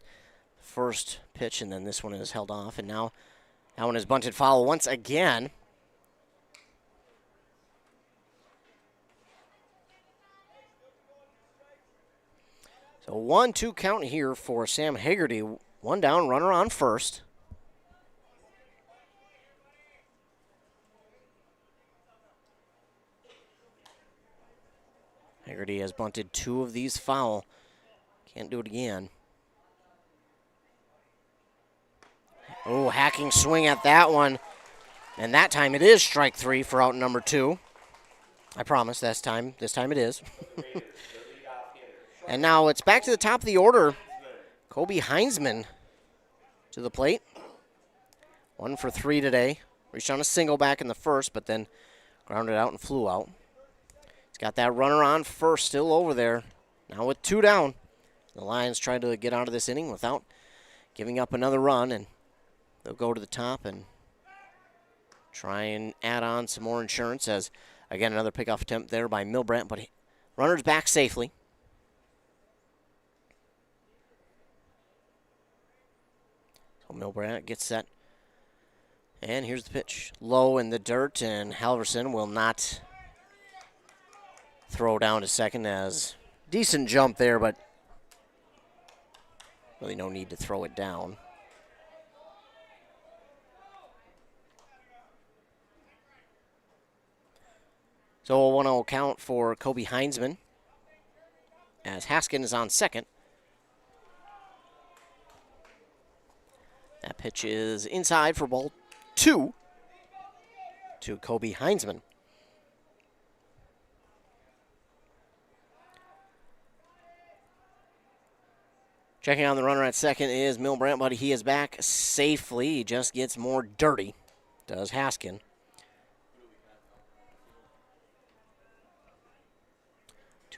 first pitch, and then this one is held off, and now that one is bunted foul once again. So 1-2 count here for Sam Haggerty. 1 down, runner on first. Haggerty has bunted 2 of these foul. Can't do it again. Oh, hacking swing at that one. And that time it is strike 3 for out number 2. I promise this time it is. And now it's back to the top of the order. Kobe Heinzman to the plate. 1 for 3 today. Reached on a single back in the first, but then grounded out and flew out. He's got that runner on first, still over there. Now with 2 down. The Lions try to get out of this inning without giving up another run, and they'll go to the top and try and add on some more insurance as, again, another pickoff attempt there by Milbrandt, but runner's back safely. So Milbrandt gets set. And here's the pitch. Low in the dirt, and Halverson will not throw down to second, as decent jump there, but really no need to throw it down. So a 1-0 count for Kobe Heinzman as Haskin is on second. That pitch is inside for ball 2 to Kobe Heinzman. Checking on the runner at second is Milbrandt, but he is back safely. He just gets more dirty, does Haskin.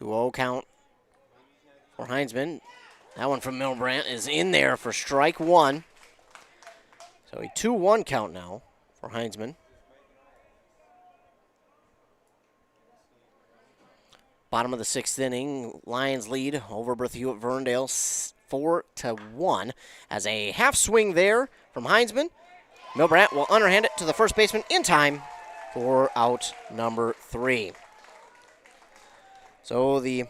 2-0 count for Heinzman. That one from Milbrandt is in there for strike one. So a 2-1 count now for Heinzman. Bottom of the sixth inning, Lions lead over Bertha Hewitt Verndale 4-1. As a half swing there from Heinzman. Milbrandt will underhand it to the first baseman in time for out number 3. So the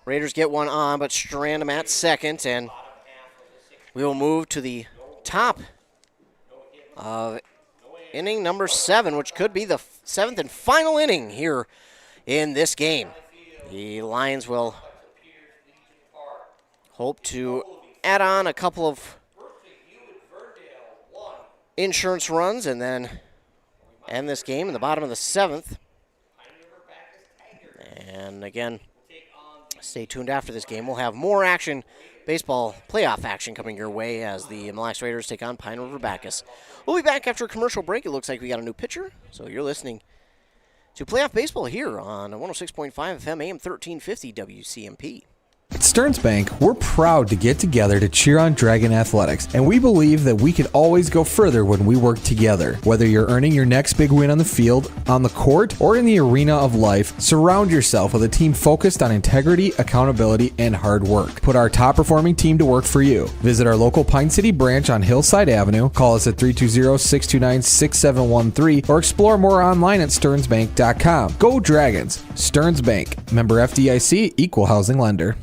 Raiders get one on, but strand them at second, and we will move to the top of inning number 7, which could be the 7th and final inning here in this game. The Lions will hope to add on a couple of insurance runs and then end this game in the bottom of the 7th. And again, stay tuned after this game. We'll have more action, baseball playoff action coming your way as the Mille Lacs Raiders take on Pine River Bacchus. We'll be back after a commercial break. It looks like we got a new pitcher, so you're listening to Playoff Baseball here on 106.5 FM AM 1350 WCMP. At Stearns Bank, we're proud to get together to cheer on Dragon Athletics, and we believe that we can always go further when we work together. Whether you're earning your next big win on the field, on the court, or in the arena of life, surround yourself with a team focused on integrity, accountability, and hard work. Put our top-performing team to work for you. Visit our local Pine City branch on Hillside Avenue, call us at 320-629-6713, or explore more online at stearnsbank.com. Go Dragons! Stearns Bank. Member FDIC, Equal Housing Lender.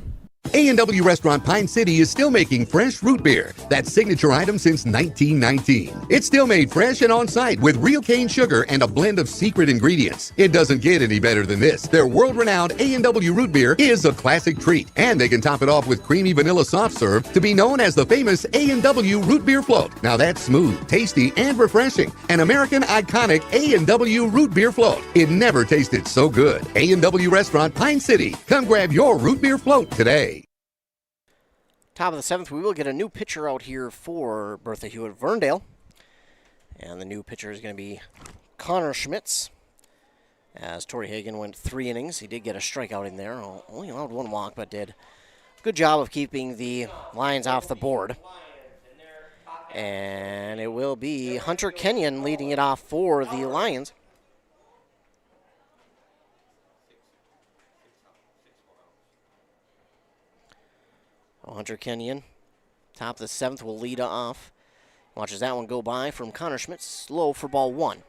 A&W Restaurant Pine City is still making fresh root beer, that signature item since 1919. It's still made fresh and on-site with real cane sugar and a blend of secret ingredients. It doesn't get any better than this. Their world-renowned A&W root beer is a classic treat, and they can top it off with creamy vanilla soft serve to be known as the famous A&W root beer float. Now that's smooth, tasty, and refreshing. An American iconic A&W root beer float. It never tasted so good. A&W Restaurant Pine City. Come grab your root beer float today. Top of the 7th, we will get a new pitcher out here for Bertha Hewitt Verndale. And the new pitcher is going to be Connor Schmitz. As Torrey Hagan went 3 innings, he did get a strikeout in there. Only allowed 1 walk, but did a good job of keeping the Lions off the board. And it will be Hunter Kenyon leading it off for the Lions. Hunter Kenyon, top of the 7th, will lead off. Watches that one go by from Connor Schmitz, low for ball 1.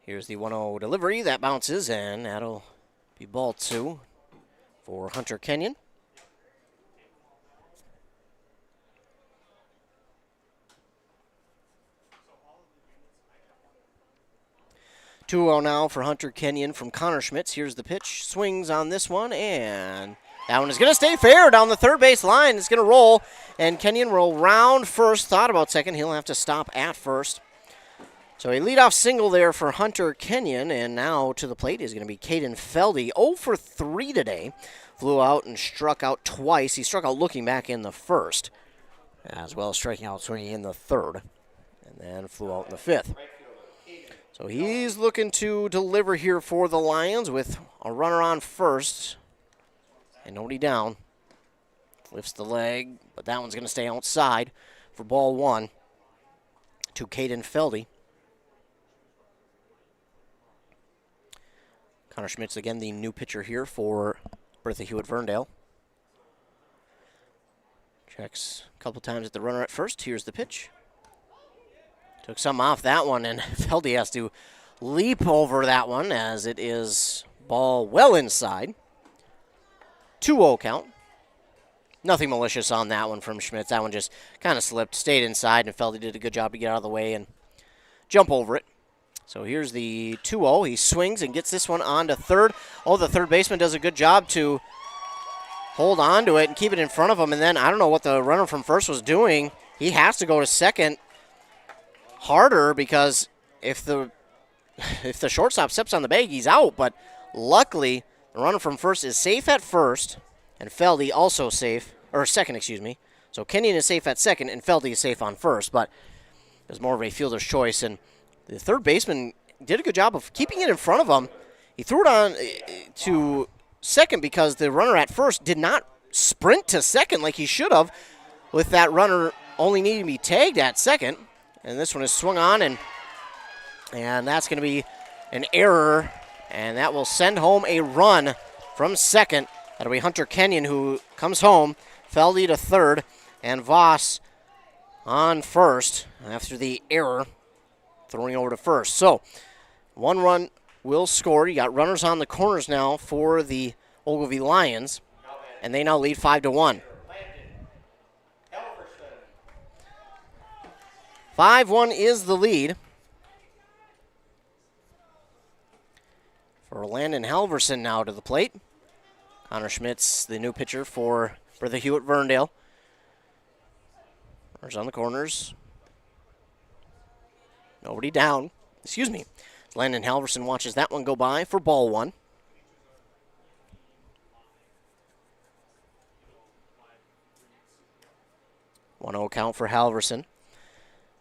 Here's the 1-0 delivery. That bounces, and that'll be ball 2 for Hunter Kenyon. 2-0 now for Hunter Kenyon from Connor Schmitz. Here's the pitch. Swings on this one, and that one is going to stay fair down the third base line. It's going to roll, and Kenyon will round first. Thought about second. He'll have to stop at first. So a leadoff single there for Hunter Kenyon, and now to the plate is going to be Caden Feldy. 0 for 3 today. Flew out and struck out twice. He struck out looking back in the first, as well as striking out swinging in the third, and then flew out in the 5th. So he's looking to deliver here for the Lions with a runner on first and nobody down. Lifts the leg, but that one's going to stay outside for ball 1 to Caden Feldy. Connor Schmitz, again, the new pitcher here for Bertha Hewitt Verndale. Checks a couple times at the runner at first. Here's the pitch. Took some off that one, and Feldy has to leap over that one as it is ball well inside. 2-0 count. Nothing malicious on that one from Schmitz. That one just kind of slipped, stayed inside, and Feldy did a good job to get out of the way and jump over it. So here's the 2-0. He swings and gets this one on to third. Oh, the third baseman does a good job to hold on to it and keep it in front of him. And then I don't know what the runner from first was doing. He has to go to second harder because if the shortstop steps on the bag, he's out. But luckily, the runner from first is safe at first, and Feldy also safe, or second, excuse me. So Kenyon is safe at second, and Feldy is safe on first. But is more of a fielder's choice, and the third baseman did a good job of keeping it in front of him. He threw it on to second because the runner at first did not sprint to second like he should have, with that runner only needing to be tagged at second. And this one is swung on, and that's going to be an error, and that will send home a run from second. That'll be Hunter Kenyon, who comes home. Feldy to third, and Voss on first after the error, throwing over to first. So, one run will score. You got runners on the corners now for the Ogilvie Lions, and they now lead 5-1. 5-1 is the lead for Landon Halverson now to the plate. Connor Schmitz, the new pitcher for the Hewitt Verndale. Runners on the corners. Nobody down. Excuse me. Landon Halverson watches that one go by for ball one. 1-0 count for Halverson.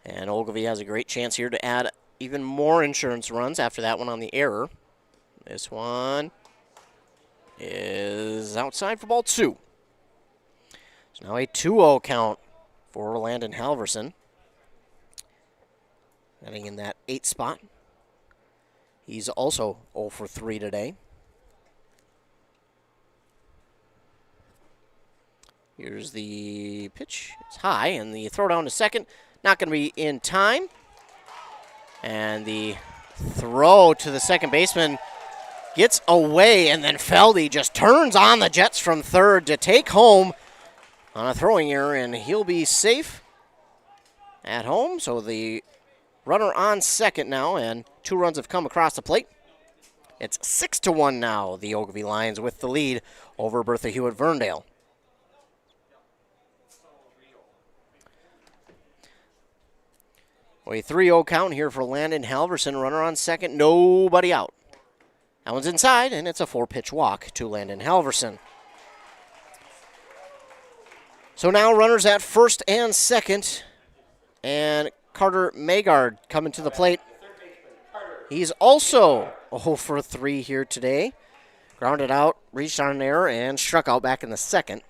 And Ogilvie has a great chance here to add even more insurance runs after that one on the error. This one is outside for ball two. So now a 2-0 count for Landon Halverson. Getting in that 8th spot. He's also 0 for 3 today. Here's the pitch. It's high, and the throw down to second. Not going to be in time. And the throw to the second baseman gets away, and then Feldy just turns on the Jets from third to take home on a throwing error, and he'll be safe at home. So the runner on second now, and 2 runs have come across the plate. It's 6-1 now, the Ogilvie Lions with the lead over Bertha Hewitt Verndale. A 3-0 count here for Landon Halverson. Runner on second, nobody out. That one's inside, and it's a 4-pitch walk to Landon Halverson. So now runners at first and second, and Carter Magard coming to the plate. He's also 0 for 3 here today. Grounded out, reached on an error, and struck out back in the second.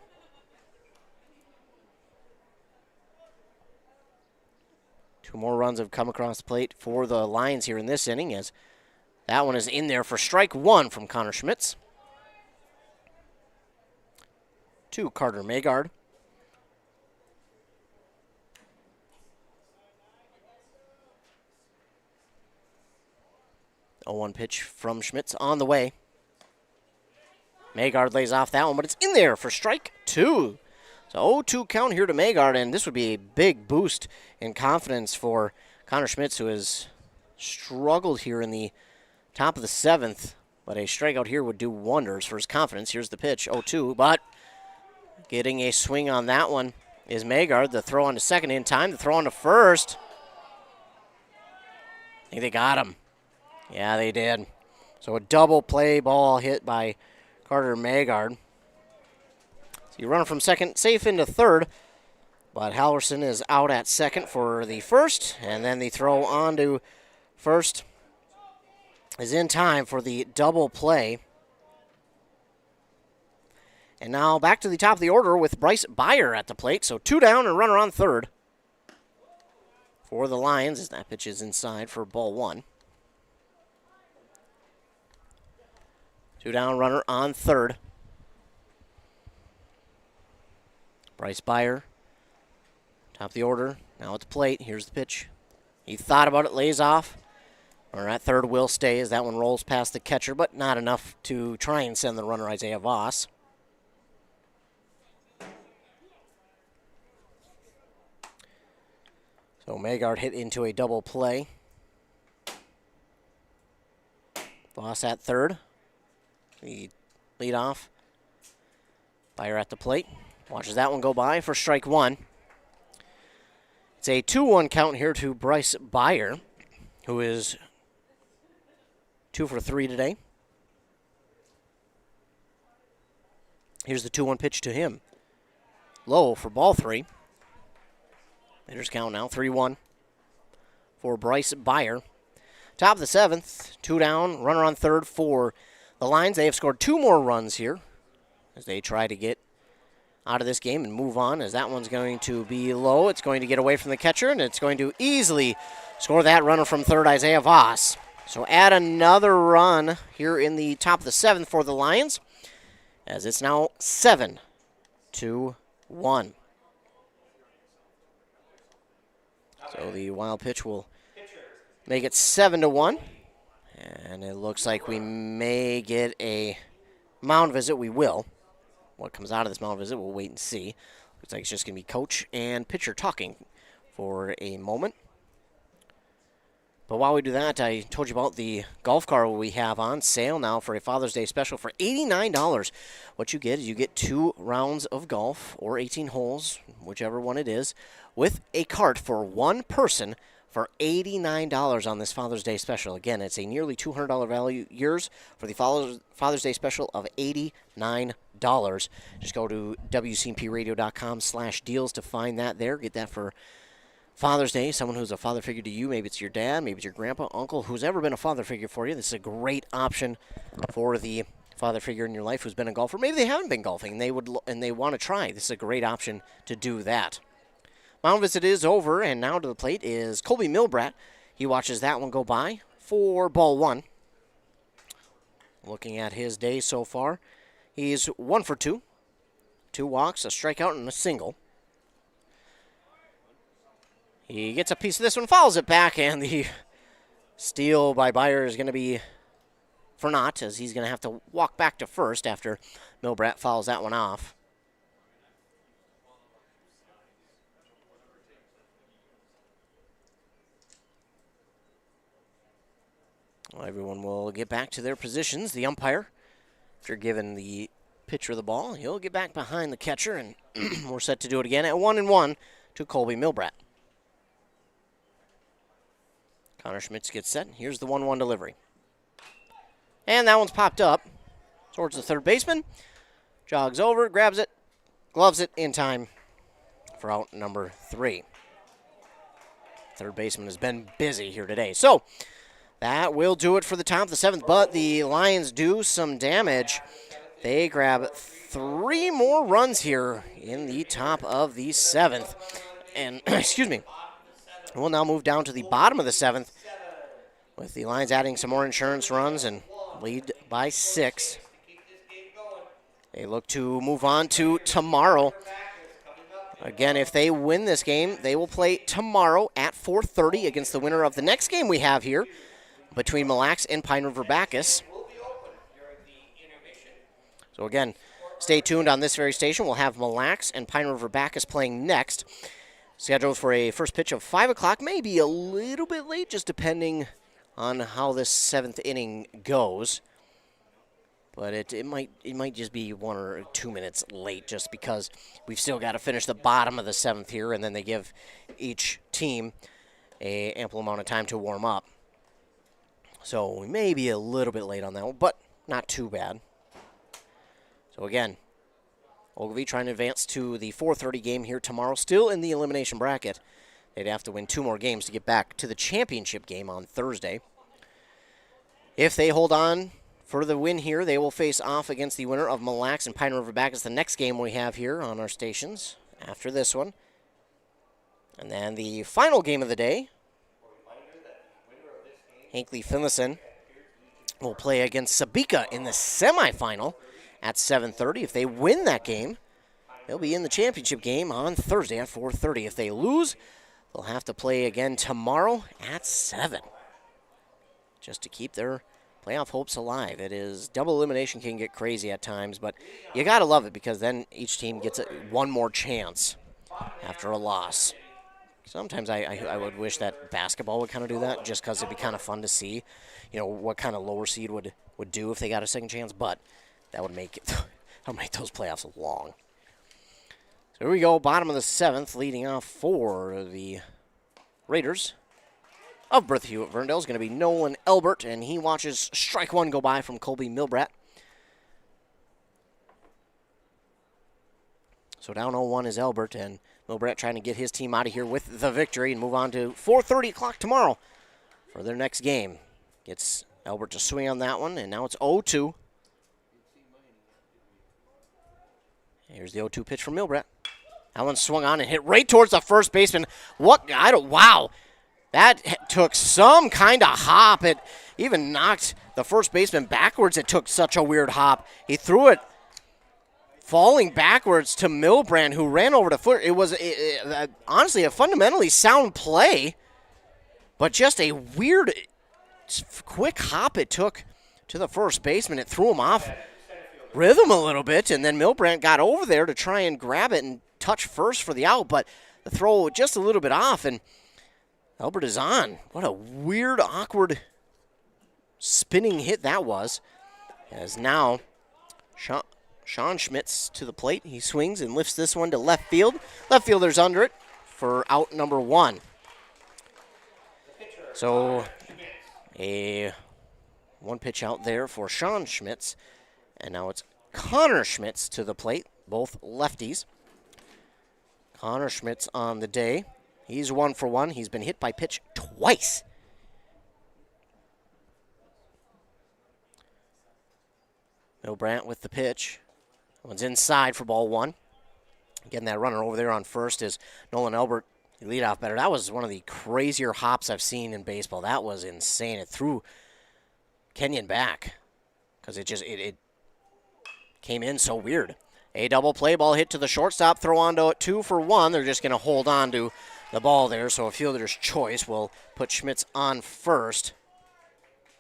Two more runs have come across the plate for the Lions here in this inning, as that one is in there for strike one from Connor Schmitz. To Carter Magard. A 1 pitch from Schmitz on the way. Magard lays off that one, but it's in there for strike two. So 0-2 count here to Magard, and this would be a big boost in confidence for Connor Schmitz, who has struggled here in the top of the 7th. But a strikeout here would do wonders for his confidence. Here's the pitch, 0-2, but getting a swing on that one is Magard. The throw on to second in time, the throw on to first. I think they got him. Yeah, they did. So a double play ball hit by Carter Magard. So you run from second, safe into third, but Halverson is out at second for the first, and then the throw on to first is in time for the double play. And now back to the top of the order with Bryce Beyer at the plate. So 2 down and runner on third for the Lions as that pitch is inside for ball one. 2 down, runner on third. Bryce Beyer, top of the order, now at the plate. Here's the pitch. He thought about it, lays off. Runner at third will stay as that one rolls past the catcher, but not enough to try and send the runner Isaiah Voss. So Magard hit into a double play. Voss at third. The lead off. Beyer at the plate. Watches that one go by for strike one. It's a 2-1 count here to Bryce Beyer, who is 2 for 3 today. Here's the 2-1 pitch to him. Low for ball 3. Hitters count now, 3-1. for Bryce Byer. Top of the 7th, 2 down, runner on third for the Lions. They have scored 2 more runs here as they try to get out of this game and move on, as that one's going to be low. It's going to get away from the catcher, and it's going to easily score that runner from third, Isaiah Voss. So add another run here in the top of the 7th for the Lions, as it's now 7-1. So the wild pitch will make it 7-1. And it looks like we may get a mound visit. We will. What comes out of this mound visit, we'll wait and see. Looks like it's just going to be coach and pitcher talking for a moment. But while we do that, I told you about the golf car we have on sale now for a Father's Day special for $89. What you get is you get 2 rounds of golf, or 18 holes, whichever one it is, with a cart for 1 person for $89 on this Father's Day special. Again, it's a nearly $200 value, yours for the Father's Day special of $89. Just go to WCMPradio.com/deals to find that there. Get that for Father's Day, someone who's a father figure to you. Maybe it's your dad, maybe it's your grandpa, uncle, who's ever been a father figure for you. This is a great option for the father figure in your life who's been a golfer. Maybe they haven't been golfing and they want to try. This is a great option to do that. Mound visit is over, and now to the plate is Colby Milbrat. He watches that one go by for ball 1. Looking at his day so far, he's 1 for 2. 2 walks, a strikeout, and a single. He gets a piece of this one, fouls it back, and the steal by Byer is going to be for naught, as he's going to have to walk back to first after Milbrat fouls that one off. Well, everyone will get back to their positions. The umpire, after giving the pitcher the ball, he'll get back behind the catcher, and we're set to do it again at 1-1 to Colby Milbrat. Connor Schmitz gets set. Here's the 1-1 delivery. And that one's popped up towards the third baseman. Jogs over, grabs it, gloves it in time for out number 3. Third baseman has been busy here today. So that will do it for the top of the 7th, but the Lions do some damage. They grab 3 more runs here in the top of the 7th. And, excuse me, we'll now move down to the bottom of the 7th, with the Lions adding some more insurance runs and lead by 6. They look to move on to tomorrow. Again, if they win this game, they will play tomorrow at 4:30 against the winner of the next game we have here between Mille Lacs and Pine River Bacchus. So again, stay tuned on this very station. We'll have Mille Lacs and Pine River Bacchus playing next. Scheduled for a first pitch of 5 o'clock, maybe a little bit late, just depending on how this 7th inning goes. But it might just be 1 or 2 minutes late, just because we've still got to finish the bottom of the 7th here, and then they give each team a ample amount of time to warm up. So we may be a little bit late on that one, but not too bad. So again, Ogilvie trying to advance to the 4:30 game here tomorrow, still in the elimination bracket. They'd have to win 2 more games to get back to the championship game on Thursday. If they hold on for the win here, they will face off against the winner of Mille Lacs and Pine River Bacchus, the next game we have here on our stations after this one. And then the final game of the day, Hinckley Finlayson will play against Sabika in the semifinal at 7:30. If they win that game, they'll be in the championship game on Thursday at 4:30. If they lose, they'll have to play again tomorrow at 7, just to keep their playoff hopes alive. It is double elimination, can get crazy at times, but you got to love it, because then each team gets one more chance after a loss. Sometimes I would wish that basketball would kind of do that, just because it'd be kind of fun to see, what kind of lower seed would do if they got a second chance, but that would make those playoffs long. So here we go, bottom of the 7th, leading off for the Raiders of Bertha Hewitt Verndale is going to be Nolan Elbert, and he watches strike 1 go by from Colby Milbrat. So down 0-1 is Elbert, and Milbrandt trying to get his team out of here with the victory and move on to 4:30 o'clock tomorrow for their next game. Gets Albert to swing on that one, and now it's 0-2. Here's the 0-2 pitch from Milbrandt. That one swung on and hit right towards the first baseman. Wow. That took some kind of hop. It even knocked the first baseman backwards. It took such a weird hop. He threw it falling backwards to Milbrandt, who ran over to foot. It was honestly a fundamentally sound play, but just a weird, quick hop it took to the first baseman. It threw him off rhythm a little bit, and then Milbrandt got over there to try and grab it and touch first for the out, but the throw just a little bit off, and Albert is on. What a weird, awkward spinning hit that was. As now Sean Schmitz to the plate. He swings and lifts this one to left field. Left fielder's under it for out number 1. So a one pitch out there for Sean Schmitz. And now it's Connor Schmitz to the plate, both lefties. Connor Schmitz on the day. He's 1 for 1. He's been hit by pitch twice. Milbrandt with the pitch. One's inside for ball 1. Getting that runner over there on first is Nolan Albert, the leadoff batter. That was one of the crazier hops I've seen in baseball. That was insane. It threw Kenyon back because it came in so weird. A double play ball hit to the shortstop. Throw on to it 2 for 1. They're just going to hold on to the ball there. So a fielder's choice will put Schmitz on first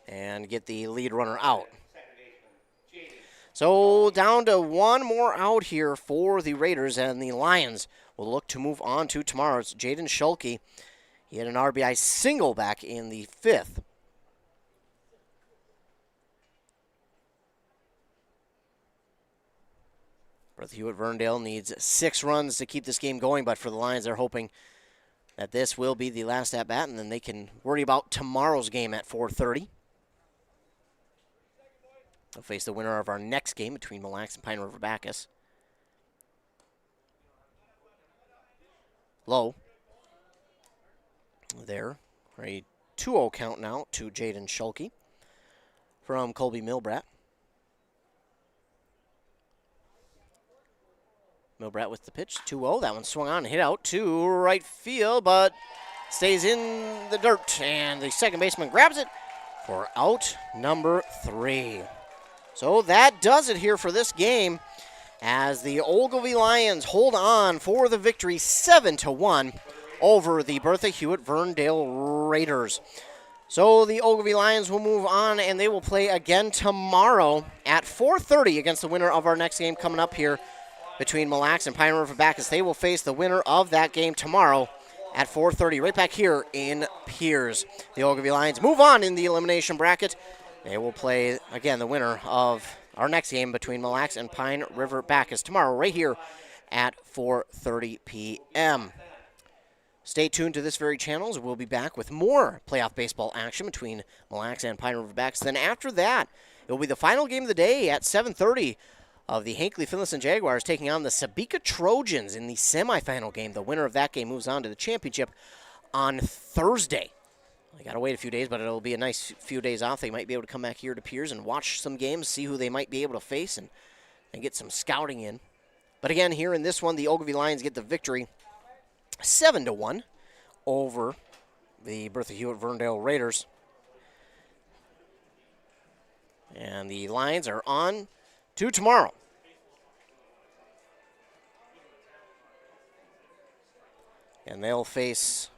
and get the lead runner out. So down to one more out here for the Raiders, and the Lions will look to move on to tomorrow. It's Jaden Schulke. He had an RBI single back in the 5th. Bertha Hewitt Verndale needs 6 runs to keep this game going, but for the Lions, they're hoping that this will be the last at-bat, and then they can worry about tomorrow's game at 4:30. They'll face the winner of our next game between Mille Lacs and Pine River Bacchus. Low. There. A 2-0 count now to Jaden Schulke from Colby Milbrandt. Milbrandt with the pitch, 2-0. That one swung on and hit out to right field, but stays in the dirt. And the second baseman grabs it for out number 3. So that does it here for this game as the Ogilvie Lions hold on for the victory 7-1 over the Bertha Hewitt Verndale Raiders. So the Ogilvie Lions will move on and they will play again tomorrow at 4:30 against the winner of our next game coming up here between Mille Lacs and Pine River Bacchus. They will face the winner of that game tomorrow at 4:30 right back here in Piers. The Ogilvie Lions move on in the elimination bracket. They will play, again, the winner of our next game between Mille Lacs and Pine River Bacchus tomorrow right here at 4:30 p.m. Stay tuned to this very channel as we'll be back with more playoff baseball action between Mille Lacs and Pine River Bacchus. Then after that, it will be the final game of the day at 7:30 of the Hinckley Finlayson Jaguars taking on the Sebeka Trojans in the semifinal game. The winner of that game moves on to the championship on Thursday. They got to wait a few days, but it'll be a nice few days off. They might be able to come back here to Piers and watch some games, see who they might be able to face, and get some scouting in. But again, here in this one, the Ogilvie Lions get the victory 7-1 over the Bertha Hewitt Verndale Raiders. And the Lions are on to tomorrow. And they'll face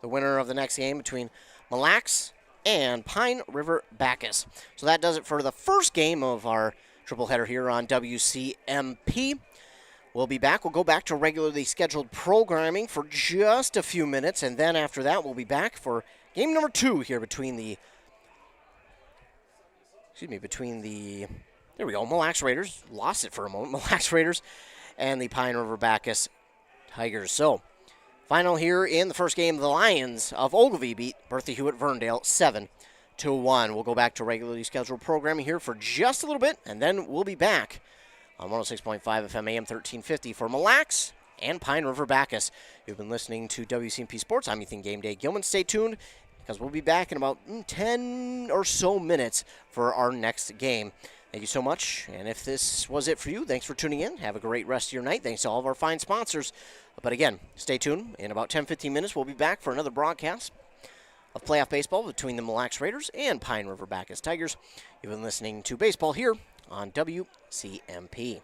the winner of the next game between Mille Lacs and Pine River Bacchus. So that does it for the first game of our triple header here on WCMP. We'll be back. We'll go back to regularly scheduled programming for just a few minutes, and then after that we'll be back for game number 2 here between the there we go, Mille Lacs Raiders. Lost it for a moment. Mille Lacs Raiders and the Pine River Bacchus Tigers. So final here in the first game, the Lions of Ogilvie beat Bertha Hewitt Verndale 7-1. We'll go back to regularly scheduled programming here for just a little bit, and then we'll be back on 106.5 FM AM 1350 for Mille Lacs and Pine River Bacchus. You've been listening to WCMP Sports. I'm Ethan Game Day Gilman. Stay tuned because we'll be back in about 10 or so minutes for our next game. Thank you so much. And if this was it for you, thanks for tuning in. Have a great rest of your night. Thanks to all of our fine sponsors. But again, stay tuned. In about 10-15 minutes, we'll be back for another broadcast of playoff baseball between the Mille Lacs Raiders and Pine River Bacchus Tigers. You've been listening to baseball here on WCMP.